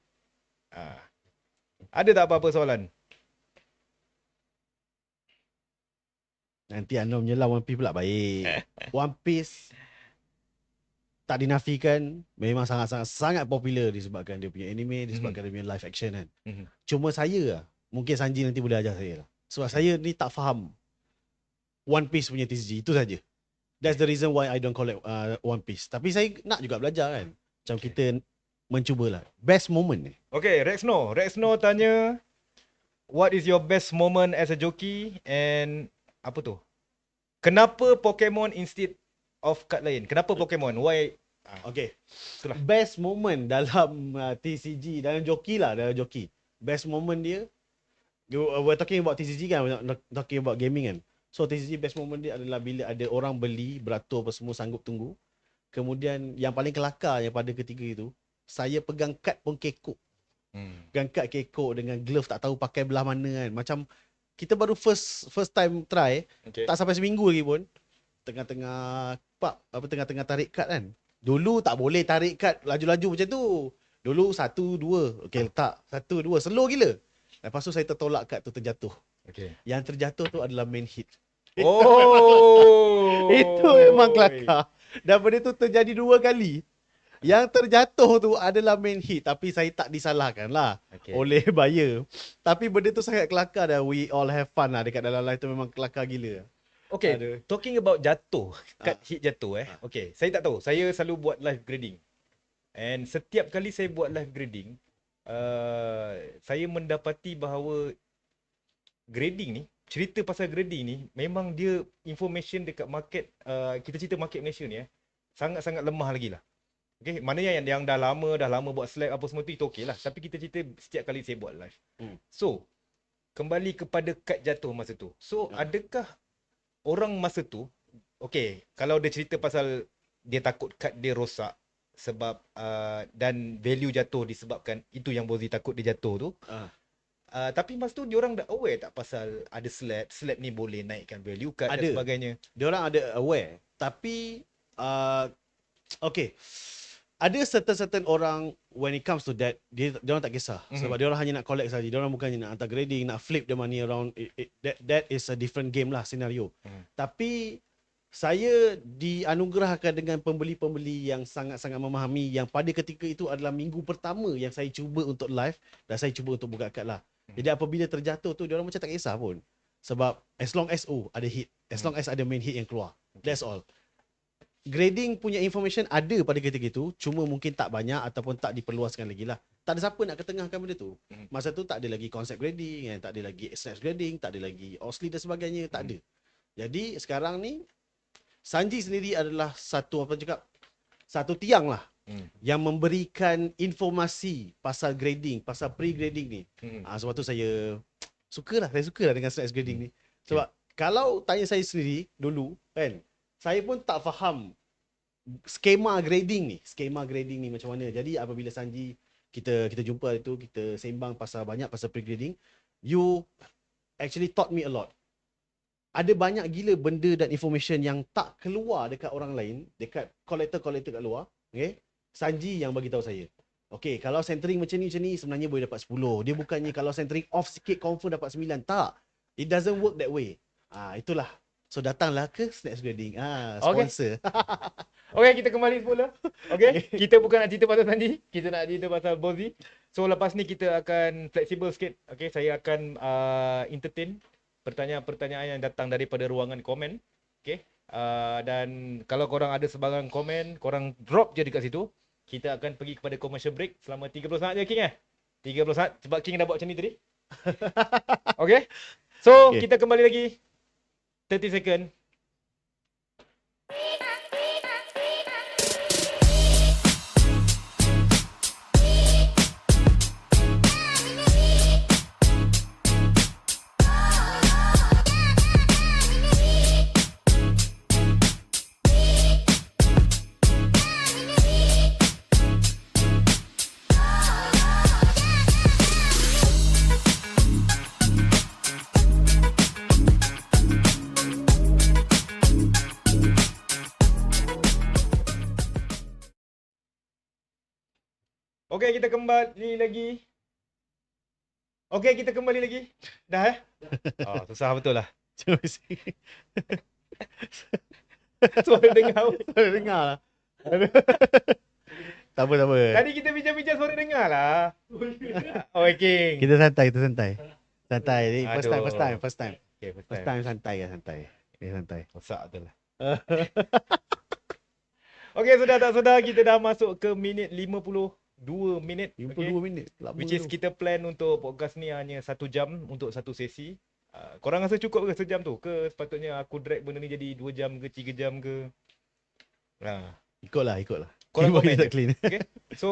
Ada tak apa-apa soalan? Nanti anda menyelah One Piece pula. Baik. One Piece tak dinafikan memang sangat popular disebabkan dia punya anime, disebabkan dia punya live action kan. Cuma saya mungkin Sanji nanti boleh ajar saya lah. Sebab saya ni tak faham One Piece punya TCG, itu saja. That's the reason why I don't collect One Piece. Tapi saya nak juga belajar kan. Macam kita mencubalah. Best moment ni. Okay, Rexno tanya, what is your best moment as a jockey and apa tu? Kenapa Pokemon instead of kad lain? Kenapa Pokemon? Why? Okay. Itulah. Best moment dalam TCG, dalam jockey lah, dalam jockey. Best moment dia, we're talking about TCG kan, we're not talking about gaming kan. So TCG best moment dia adalah bila ada orang beli, beratur apa semua sanggup tunggu. Kemudian yang paling kelakar yang pada ketiga itu, saya pegang kad pun kekok. Pegang kad kekok dengan glove tak tahu pakai belah mana kan. Macam kita baru first time try, tak sampai seminggu lagi pun. Tengah-tengah tarik kad kan. Dulu tak boleh tarik kad laju-laju macam tu. Dulu 1, 2. Okay, letak 1, 2. Slow gila. Lepas tu saya tertolak kad tu terjatuh. Okay. Yang terjatuh tu adalah main hit. Oh. Itu memang kelakar. Dan benda tu terjadi 2 kali. Yang terjatuh tu adalah main hit. Tapi saya tak disalahkan lah oleh buyer. Tapi benda tu sangat kelakar dan we all have fun lah dekat dalam live tu, memang kelakar gila. Okay, talking about jatuh, kad hit jatuh Okay, saya tak tahu. Saya selalu buat live grading. And setiap kali saya buat live grading, saya mendapati bahawa grading ni, cerita pasal grading ni, memang dia information dekat market, kita cerita market Malaysia ni sangat-sangat lemah lagi lah. Okay, maknanya yang dah lama buat slab apa semua tu, itu okey lah. Tapi kita cerita setiap kali saya buat live. So, kembali kepada kad jatuh masa tu. So, adakah orang masa tu, okay, kalau dia cerita pasal dia takut kad dia rosak sebab dan value jatuh disebabkan itu yang Bozi takut dia jatuh tu. Tapi masa tu diorang dah aware tak pasal ada slab ni boleh naikkan value kad dan sebagainya. Diorang ada aware, tapi okay, ada certain orang when it comes to that, diorang tak kisah. Sebab diorang hanya nak collect saja. Diorang bukannya nak hantar grading, nak flip the money around. That is a different game lah, scenario. Tapi saya dianugerahkan dengan pembeli-pembeli yang sangat-sangat memahami, yang pada ketika itu adalah minggu pertama yang saya cuba untuk live dan saya cuba untuk buka kad lah. Jadi apabila terjatuh tu, diorang macam tak kisah pun. Sebab as long as ada hit, as long as ada main hit yang keluar, that's all. Grading punya information ada pada ketika itu, cuma mungkin tak banyak ataupun tak diperluaskan lagi lah. Tak ada siapa nak ketengahkan benda tu. Masa tu tak ada lagi konsep grading, tak ada lagi snaps grading, tak ada lagi OSLI dan sebagainya, tak ada. Jadi sekarang ni Sanji sendiri adalah satu tiang lah yang memberikan informasi pasal grading, pasal pre-grading ni. Sebab tu saya suka lah dengan snaps grading ni. Sebab kalau tanya saya sendiri dulu kan, saya pun tak faham skema grading ni macam mana. Jadi apabila Sanji kita jumpa itu, kita sembang pasal pre-grading, you actually taught me a lot. Ada banyak gila benda dan information yang tak keluar dekat orang lain, dekat collector kat luar. Okay? Sanji yang bagi tahu saya. Okay, kalau centering macam ni sebenarnya boleh dapat 10. Dia bukannya kalau centering off sikit confirm dapat 9. Tak. It doesn't work that way. Itulah. So datanglah ke Snacks Grading. Okay. Sponsor. Okay, kita kembali semula. Okay, Okay. kita bukan nak cerita pasal Sanji, kita nak cerita pasal Bozi. So lepas ni kita akan fleksibel sikit. Okay, saya akan entertain pertanyaan-pertanyaan yang datang daripada ruangan komen. Okay, dan kalau korang ada sebarang komen, korang drop je dekat situ. Kita akan pergi kepada commercial break selama 30 saat je, King 30 saat, sebab King dah buat macam ni tadi. Okay, so Okay. kita kembali lagi 30 second. Okey, kita kembali lagi. Okey, kita kembali lagi. Dah Oh, susah betul lah. Suara dengar. Suara dengar lah. Tak apa, tak apa. Tadi kita bincang-bincang suara dengar lah. Oh, King. Kita santai. Santai. Ni first Aduh. time. Okay, First time santai. Okay, santai. Rosak betul lah. Okey, sudah tak sudah kita dah masuk ke minit 52 minit. 52 minit. Lama Which is tu. kita plan untuk podcast ni hanya 1 jam untuk satu sesi. Korang rasa cukup ke sejam tu? Ke sepatutnya aku drag benda ni jadi 2 jam ke 3 jam ke? Ikutlah. Korang Bagi komen tak je. clean. Okay. So,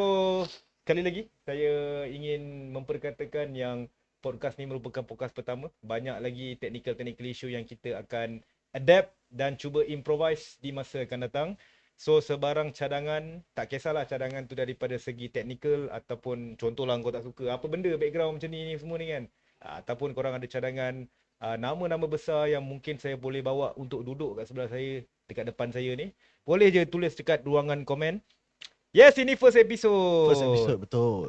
sekali lagi saya ingin memperkatakan yang podcast ni merupakan podcast pertama. Banyak lagi technical issue yang kita akan adapt dan cuba improvise di masa akan datang. So, sebarang cadangan, tak kisahlah cadangan tu daripada segi technical ataupun contohlah kau tak suka apa benda background macam ni semua ni kan. Ataupun korang ada cadangan nama-nama besar yang mungkin saya boleh bawa untuk duduk kat sebelah saya, dekat depan saya ni. Boleh je tulis dekat ruangan komen. Yes, ini first episode. First episode, betul.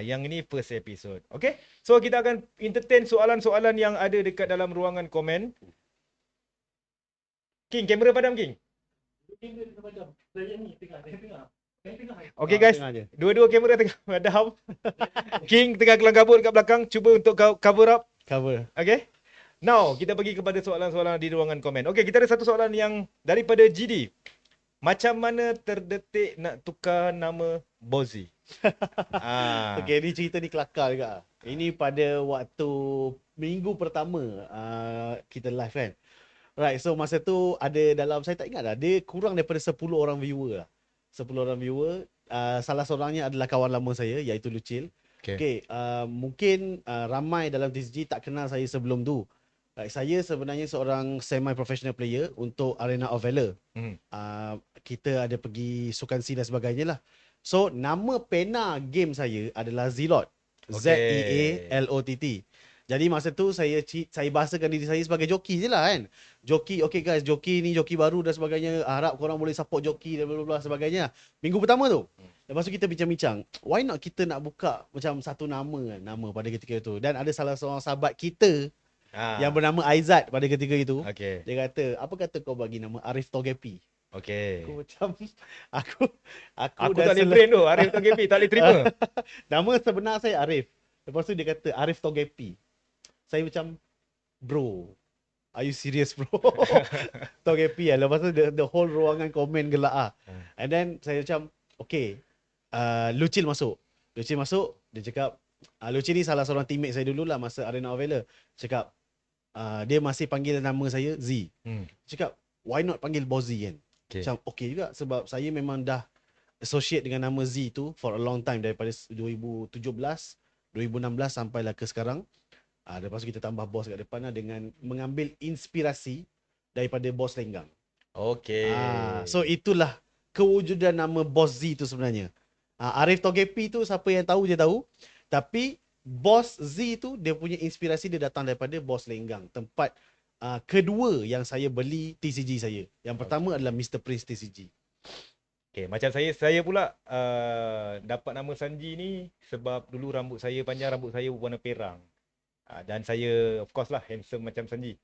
Yang ini first episode. Okay, so kita akan entertain soalan-soalan yang ada dekat dalam ruangan komen. King, kamera padam King. Okay guys, Tengah je. dua-dua kamera tengah padam. King tengah kelang kabut kat belakang, cuba untuk cover up. Cover. Okay. Now, kita pergi kepada soalan-soalan di ruangan komen. Okay, kita ada satu soalan yang daripada GD. Macam mana terdetik nak tukar nama Bozi? Okay, ni cerita ni kelakar juga. Ini pada waktu minggu pertama kita live kan. Right, so masa tu ada dalam, saya tak ingat dah, dia kurang daripada 10 orang viewer lah. 10 orang viewer. Salah seorangnya adalah kawan lama saya, iaitu Lucil. Okay, mungkin ramai dalam TCG tak kenal saya sebelum tu. Saya sebenarnya seorang semi-professional player untuk Arena of Valor. Kita ada pergi Sukan C dan sebagainya lah. So, nama pena game saya adalah Zealot. Z-E-A-L-O-T-T. Jadi masa tu saya bahasakan diri saya sebagai joki je lah kan. Joki, okay guys, joki ni joki baru dan sebagainya. Harap korang boleh support joki dan bla bla sebagainya. Minggu pertama tu. Lepas tu kita bincang-bincang, why not kita nak buka macam satu nama kan, nama pada ketika itu. Dan ada salah seorang sahabat kita yang bernama Aizat pada ketika itu. Okay. Dia kata, apa kata kau bagi nama Arif Togepi? Okay. Aku macam aku Aku dah tak boleh brain tu. Arif Togepi tak boleh terima. Nama sebenar saya Arif. Lepas tu dia kata Arif Togepi. Saya macam, bro, are you serious bro? Togepi lah. Lepas tu the whole ruangan komen gelak lah. And then saya macam, okay, Lucil masuk. Dia cakap, Lucil ni salah seorang teammate saya dulu lah masa Arena of Valor. Cakap, dia masih panggil nama saya Z. Cakap, why not panggil Bozi kan? Okay. Macam okay juga sebab saya memang dah associate dengan nama Z tu for a long time daripada 2017, 2016 sampailah ke sekarang. Lepas tu kita tambah bos kat depan lah dengan mengambil inspirasi daripada bos Lenggang. Okay. So itulah kewujudan nama bos Z tu sebenarnya. Arif Togepi tu siapa yang tahu je tahu. Tapi bos Z tu dia punya inspirasi dia datang daripada bos Lenggang. Tempat kedua yang saya beli TCG saya. Yang pertama adalah Mr. Prince TCG. Okay, macam saya pula dapat nama Sanji ni sebab dulu rambut saya panjang, rambut saya warna perang. Dan saya of course lah handsome macam Sanji.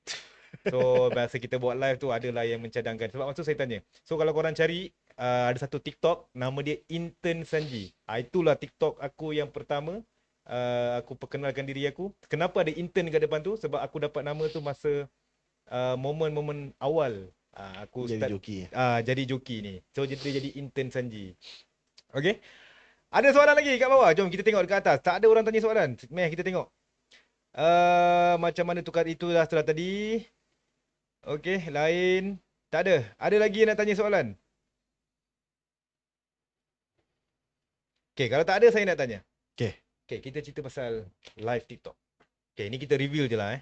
So masa kita buat live tu adalah yang mencadangkan. Sebab masa saya tanya. So kalau korang cari ada satu TikTok nama dia Intern Sanji. Itulah TikTok aku yang pertama. Aku perkenalkan diri aku. Kenapa ada intern kat depan tu? Sebab aku dapat nama tu masa momen-momen awal aku Jadi start joki. jadi joki ni. So dia jadi Intern Sanji. Okay. Ada soalan lagi kat bawah? Jom kita tengok dekat atas. Tak ada orang tanya soalan. Meh kita tengok. Macam mana tukar itulah setelah tadi. Okey, lain. Tak ada. Ada lagi yang nak tanya soalan? Okey, kalau tak ada saya nak tanya. Okay. Okey, kita cerita pasal live TikTok. Okey, ni kita reveal je lah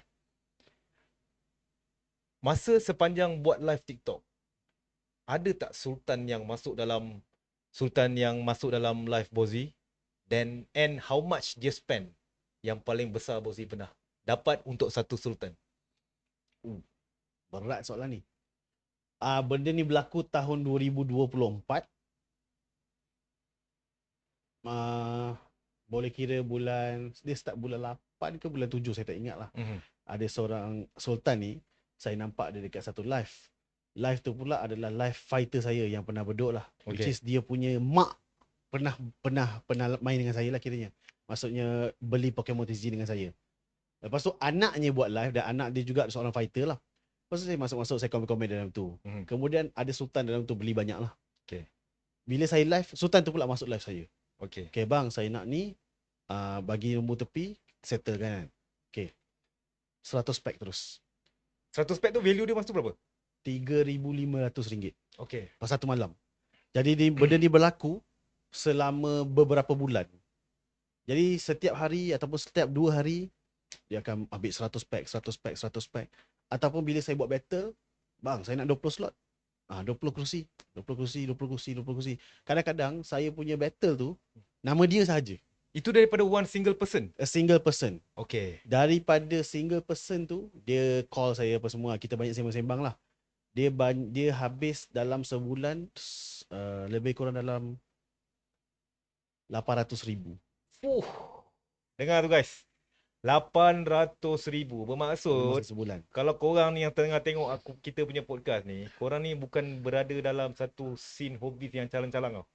Masa sepanjang buat live TikTok, ada tak sultan yang masuk dalam live Bozi? And how much dia spend yang paling besar Bozi pernah dapat untuk satu sultan? Berat soalan ni. Benda ni berlaku tahun 2024. Boleh kira bulan, dia start bulan 8 ke bulan 7, saya tak ingat lah. Ada seorang sultan ni, saya nampak dia dekat satu live. Live tu pula adalah live fighter saya yang pernah berduk lah. Which Okay. is dia punya mak pernah main dengan saya lah kiranya. Maksudnya beli Pokemon TCG dengan saya. Lepas tu anaknya buat live dan anak dia juga seorang fighter lah. Lepas tu saya masuk saya komen-komen dalam tu. Kemudian ada sultan dalam tu beli banyak lah. Okay. Bila saya live, sultan tu pula masuk live saya. Okay. Okay bang, saya nak ni bagi nombor tepi, settle kan. Okay. 100 pack terus. 100 pack tu value dia masa tu berapa? RM3,500 Okay. pas satu malam. Jadi benda ni berlaku selama beberapa bulan. Jadi setiap hari ataupun setiap 2 hari dia akan ambil 100 pack, 100 pack, 100 pack. Ataupun bila saya buat battle, bang saya nak 20 slot. 20 kerusi, 20 kerusi, 20 kerusi, 20 kerusi. Kadang-kadang saya punya battle tu nama dia saja. Itu daripada one single person? A single person. Okay. Daripada single person tu, dia call saya apa semua. Kita banyak sembang-sembang lah. Dia habis dalam sebulan lebih kurang dalam 800,000. Dengar tu guys. 800,000. Dalam Bermaksud masa sebulan. kalau korang ni yang tengah tengok kita punya podcast ni, korang ni bukan berada dalam satu scene hobby yang calang-calang tau.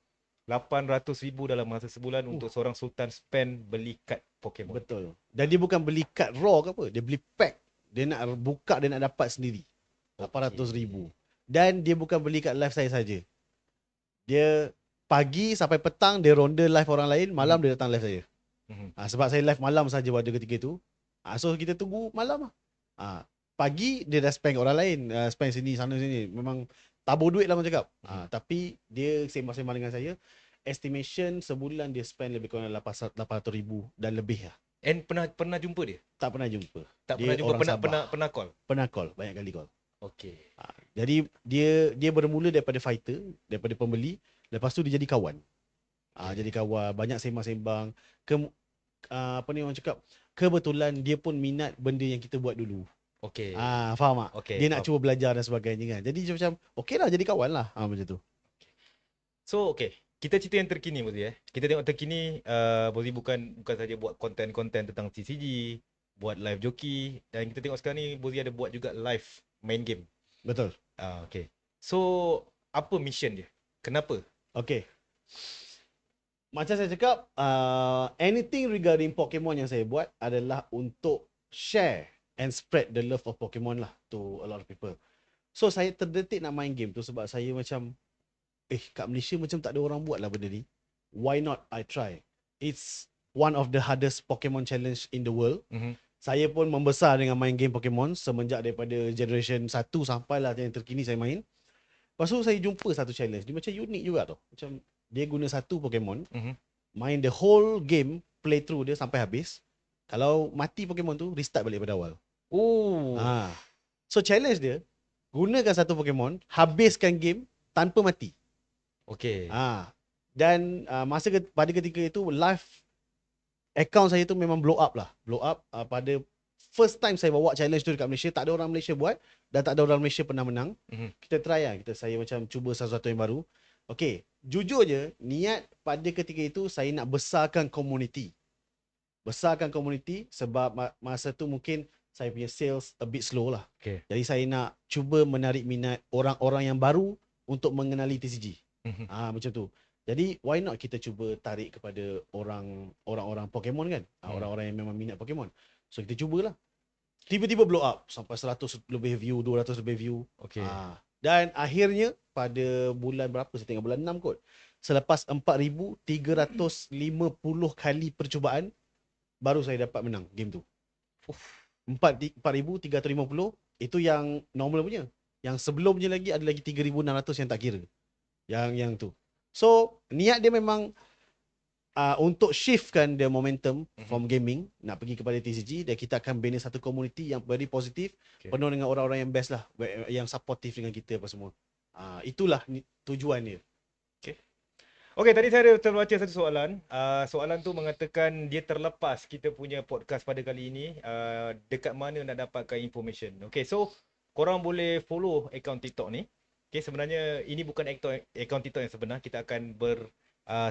800,000 dalam masa sebulan untuk seorang sultan spend beli kad Pokemon. Betul. Dan dia bukan beli kad raw ke apa. Dia beli pack. Dia nak buka, dia nak dapat sendiri. 800,000. Dan dia bukan beli kat live saya saja. Dia pagi sampai petang dia ronda live orang lain, malam dia datang live saya. Sebab saya live malam saja pada ketika tu. So kita tunggu malam lah. Pagi dia dah spend orang lain, spend sini sana sini. Memang tabur duit lah orang cakap. Tapi dia sembang-sembang dengan saya. Estimation sebulan dia spend lebih kurang 800,000 dan lebih lah. And pernah jumpa dia? Tak pernah jumpa. Tak Dia pernah jumpa, orang Sabah. pernah call? Pernah call, banyak kali call. Okay. Jadi dia bermula daripada fighter, daripada pembeli, lepas tu dia jadi kawan. Jadi kawan, banyak sembang-sembang. Apa ni orang cakap, kebetulan dia pun minat benda yang kita buat dulu. Okay. Faham tak? Okay, Dia nak cuba belajar dan sebagainya kan. Jadi macam okey lah jadi kawan lah. Macam tu. So okay, kita cerita yang terkini Bozi Kita tengok terkini Bozi bukan saja buat konten-konten tentang TCG, buat live joki, dan kita tengok sekarang ni Bozi ada buat juga live main game. Betul. Okay. So apa mission dia? Kenapa? Okay. Macam saya cakap, anything regarding Pokemon yang saya buat adalah untuk share and spread the love of Pokemon lah to a lot of people. So saya terdetik nak main game tu sebab saya macam kat Malaysia macam tak ada orang buat lah benda ni. Why not I try? It's one of the hardest Pokemon challenge in the world. Saya pun membesar dengan main game Pokemon semenjak daripada generation 1 sampailah yang terkini saya main. Lepas tu saya jumpa satu challenge. Dia macam unik juga tau. Macam dia guna satu Pokemon, main the whole game, play through dia sampai habis. Kalau mati Pokemon tu, restart balik pada awal. So challenge dia, gunakan satu Pokemon, habiskan game tanpa mati. Okay. Dan pada ketika itu live account saya tu memang blow up lah. Blow up pada first time saya bawa challenge tu dekat Malaysia, tak ada orang Malaysia buat dan tak ada orang Malaysia pernah menang. Kita try lah, saya macam cuba sesuatu yang baru. Okay, jujur je niat pada ketika itu saya nak besarkan community. besarkan komuniti sebab masa tu mungkin saya punya sales a bit slow lah. Okay. Jadi saya nak cuba menarik minat orang-orang yang baru untuk mengenali TCG. Macam tu. Jadi why not kita cuba tarik kepada orang-orang Pokemon kan? Orang-orang yang memang minat Pokemon. So kita cubalah. Tiba-tiba blow up sampai 100 lebih view, 200 lebih view. Okay. Dan akhirnya pada bulan berapa? Saya tengok bulan 6 kot. Selepas 4,350 kali percubaan, baru saya dapat menang game tu. 4,350 itu yang normal punya. Yang sebelumnya lagi ada lagi 3,600 yang tak kira. Yang tu. So, niat dia memang untuk shiftkan the momentum from gaming nak pergi kepada TCG, dan kita akan bina satu community yang very positif, penuh dengan orang-orang yang best lah, yang supportive dengan kita apa semua. Itulah tujuan dia. Okay, tadi saya ada terbaca satu soalan. Soalan tu mengatakan dia terlepas kita punya podcast pada kali ini. Dekat mana nak dapatkan information. Okay, so korang boleh follow akaun TikTok ni. Okay, sebenarnya ini bukan akaun TikTok yang sebenar. Kita akan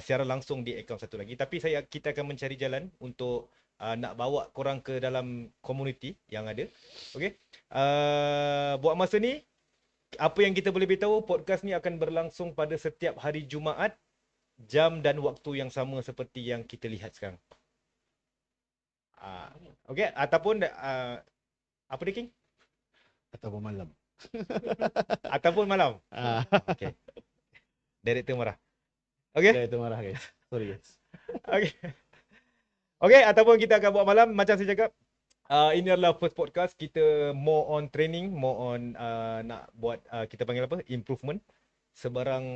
siaran langsung di akaun satu lagi. Tapi kita akan mencari jalan untuk nak bawa korang ke dalam community yang ada. Okay. Buat masa ni, apa yang kita boleh beritahu, podcast ni akan berlangsung pada setiap hari Jumaat, jam dan waktu yang sama seperti yang kita lihat sekarang. Okay, ataupun apa dia, King? Ataupun malam. Ataupun malam. Okay. Director marah. Okay. Director marah guys. Sorry guys. Okay. Okay, ataupun kita akan buat malam. Macam saya cakap, ini adalah first podcast. Kita more on training, more on nak buat, kita panggil apa? Improvement. Sebarang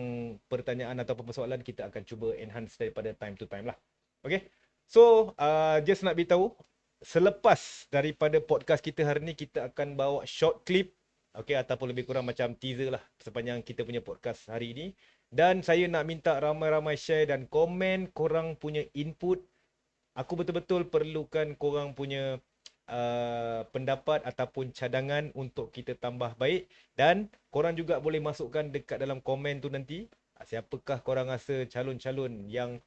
pertanyaan ataupun persoalan kita akan cuba enhance daripada time to time lah. Okay. So, just nak beritahu, selepas daripada podcast kita hari ni, kita akan bawa short clip, okay, ataupun lebih kurang macam teaser lah sepanjang kita punya podcast hari ini. Dan saya nak minta ramai-ramai share dan komen korang punya input. Aku betul-betul perlukan korang punya pendapat ataupun cadangan untuk kita tambah baik. Dan korang juga boleh masukkan dekat dalam komen tu nanti, siapakah korang rasa calon-calon yang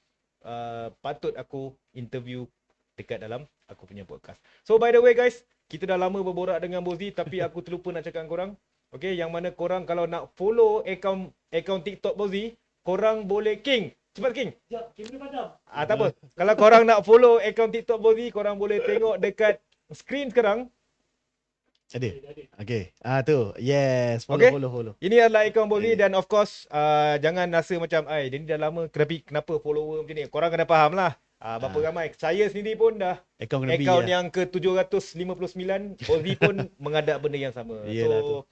patut aku interview dekat dalam aku punya podcast. So by the way guys, kita dah lama berborak dengan Bozi, tapi aku terlupa nak cakap dengan korang. Okay, yang mana korang kalau nak follow akaun TikTok Bozi, korang boleh, King, cepat King. Sekejap, kamera padam. Tak apa. Kalau korang nak follow akaun TikTok Bozi, korang boleh tengok dekat screen sekarang. Ada. Okay. Tu. Yes. Okay. Follow. Ini adalah akaun Bozi dan of course jangan rasa macam dia ni dah lama, kenapa follower macam ni. Korang kena faham lah. Berapa ramai. Saya sendiri pun dah akaun yang ke 759. Bozi pun mengadap benda yang sama. Yelah, so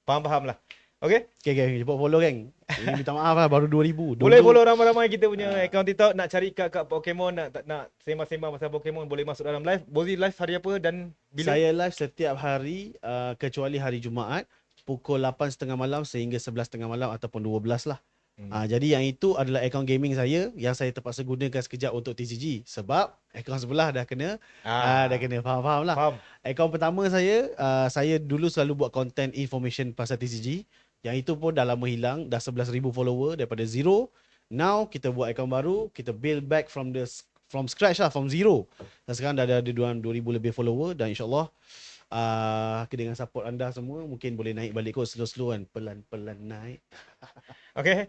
faham lah. Okay. Okay. Cepat follow geng. Ini minta maaf lah, baru 2,000. Boleh follow ramai-ramai kita punya akaun TikTok. Nak cari kat Pokemon, nak sembang-sembang pasal Pokemon, boleh masuk dalam live. Bozi live hari apa dan bila? Saya live setiap hari kecuali hari Jumaat pukul 8.30 malam sehingga 11.30 malam ataupun 12 lah. Jadi yang itu adalah akaun gaming saya yang saya terpaksa gunakan sekejap untuk TCG sebab akaun sebelah dah kena faham lah. Faham. Akaun pertama saya dulu selalu buat content information pasal TCG. Yang itu pun dah lama hilang, dah 11,000 follower daripada zero. Now kita buat akaun baru, kita build back from scratch lah, from zero. Dan sekarang dah ada 2,000 lebih follower dan insyaAllah dengan support anda semua mungkin boleh naik balik kot slow-slow kan, pelan-pelan naik. Okay.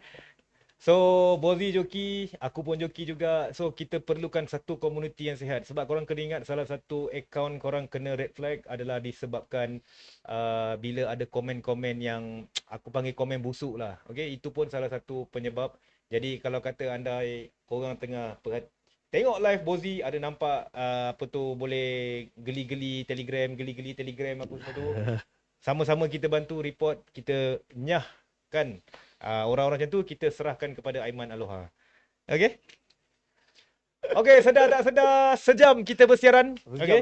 So Bozi joki, aku pun joki juga. So kita perlukan satu komuniti yang sihat. Sebab korang kena ingat, salah satu akaun korang kena red flag adalah disebabkan bila ada komen-komen yang aku panggil komen busuk lah. Okay, itu pun salah satu penyebab. Jadi kalau kata anda korang tengah tengok live Bozi, ada nampak boleh geli-geli telegram apa semua tu, sama-sama kita bantu report, kita nyahkan orang-orang macam tu, kita serahkan kepada Aiman Aloha. Okay? Okay, sedar tak sedar, sejam kita bersiaran. Okay?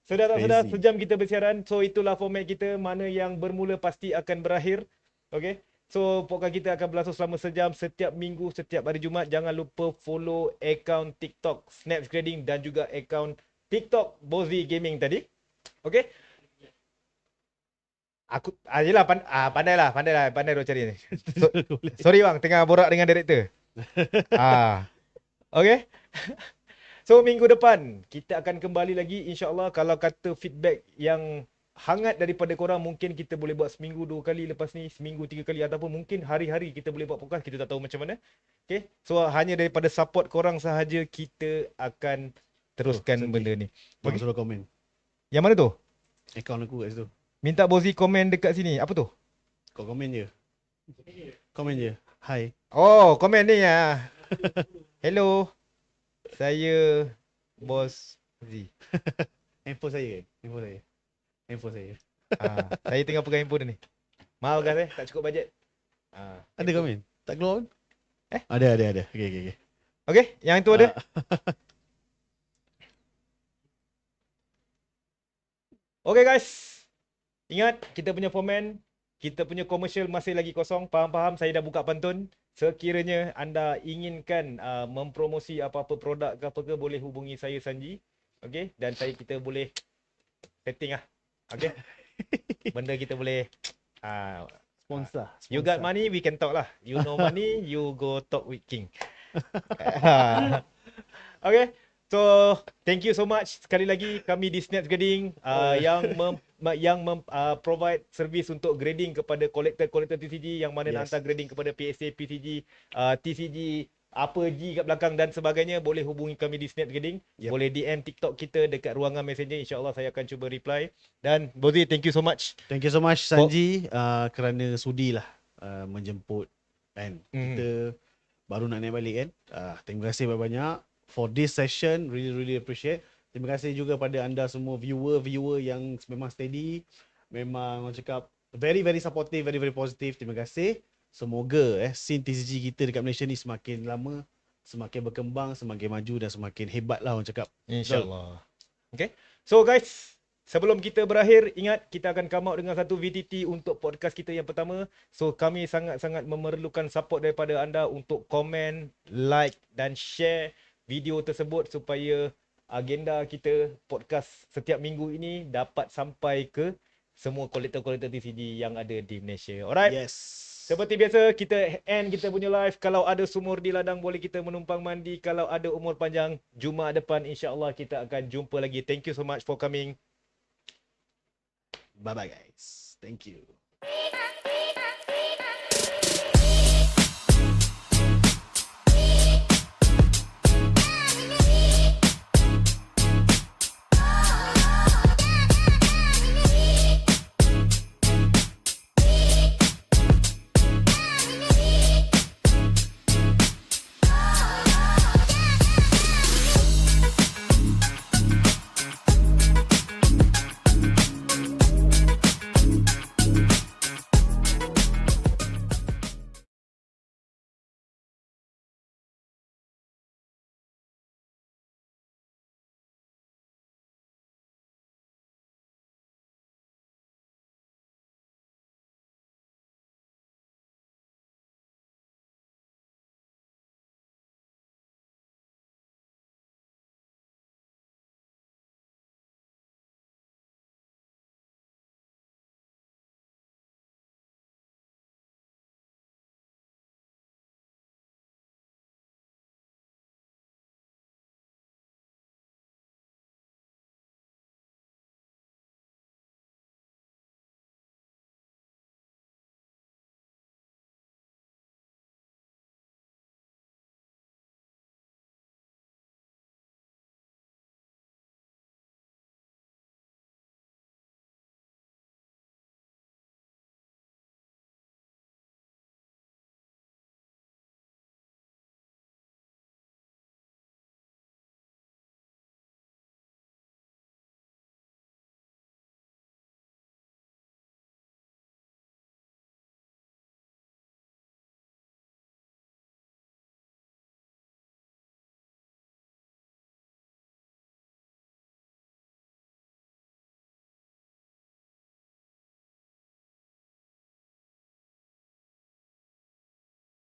Sedar tak sedar, sejam kita bersiaran. So itulah format kita, mana yang bermula pasti akan berakhir. Okay? So podcast kita akan berlangsung selama sejam setiap minggu, setiap hari Jumaat. Jangan lupa follow akaun TikTok Snaps Grading dan juga akaun TikTok Bozi Gaming tadi. Okay? Aku yelah pandai duk cari ni. Sorry bang, tengah borak dengan director. Okay. So minggu depan kita akan kembali lagi insya-Allah. Kalau kata feedback yang hangat daripada korang, mungkin kita boleh buat seminggu 2 kali, lepas ni seminggu 3 kali, ataupun mungkin hari-hari kita boleh buat podcast, kita tak tahu macam mana. Okay, so hanya daripada support korang sahaja kita akan teruskan Santi. benda ni. Bang Okay. suruh komen. Yang mana tu? Akaun aku kat situ. Minta Bozi komen dekat sini. Apa tu? Kau komen je. Komen je. Hai. Oh, komen ni ya. Hello. Saya Bos Z. Handphone saya. Handphone saya. Handphone saya. Saya tengah pegang handphone dia ni. Maaf guys, tak cukup bajet. Ada komen? Tak keluar pun? Eh? Ada. Okay. Okay, yang itu ada. Okay guys. Ingat, kita punya fomen, kita punya komersial masih lagi kosong. Faham-faham, saya dah buka pantun. Sekiranya anda inginkan mempromosi apa-apa produk ke apa ke, boleh hubungi saya Sanji. Okay, dan kita boleh setting lah. Okay. Benda kita boleh Sponsor. you got money, we can talk lah. You no money, you go talk with King. Okay. So, thank you so much sekali lagi kami di Snaps Grading yang provide servis untuk grading kepada kolektor TCG, yang mana nak hantar grading kepada PSA, PCG, TCG, apa G kat belakang dan sebagainya. Boleh hubungi kami di Snaps Grading. Boleh DM TikTok kita dekat ruangan Messenger. InsyaAllah saya akan cuba reply. Dan Bozi, thank you so much. Thank you so much Sanji kerana sudilah menjemput kan. Kita baru nak naik balik kan. Terima kasih banyak-banyak for this session. Really appreciate. Terima kasih juga pada anda semua viewer yang memang steady, memang orang cakap very supportive, very positive. Terima kasih. Semoga scene TCG kita dekat Malaysia ni semakin lama semakin berkembang, semakin maju dan semakin hebat lah orang cakap. InsyaAllah. Okay. So guys, sebelum kita berakhir, ingat kita akan come out dengan satu VTT untuk podcast kita yang pertama. So kami sangat-sangat memerlukan support daripada anda untuk komen, like dan share video tersebut supaya agenda kita podcast setiap minggu ini dapat sampai ke semua kolektor-kolektor TCG yang ada di Malaysia. Alright? Yes. Seperti biasa, kita end kita punya live. Kalau ada sumur di ladang, boleh kita menumpang mandi. Kalau ada umur panjang, Jumaat depan insya-Allah kita akan jumpa lagi. Thank you so much for coming. Bye-bye guys. Thank you.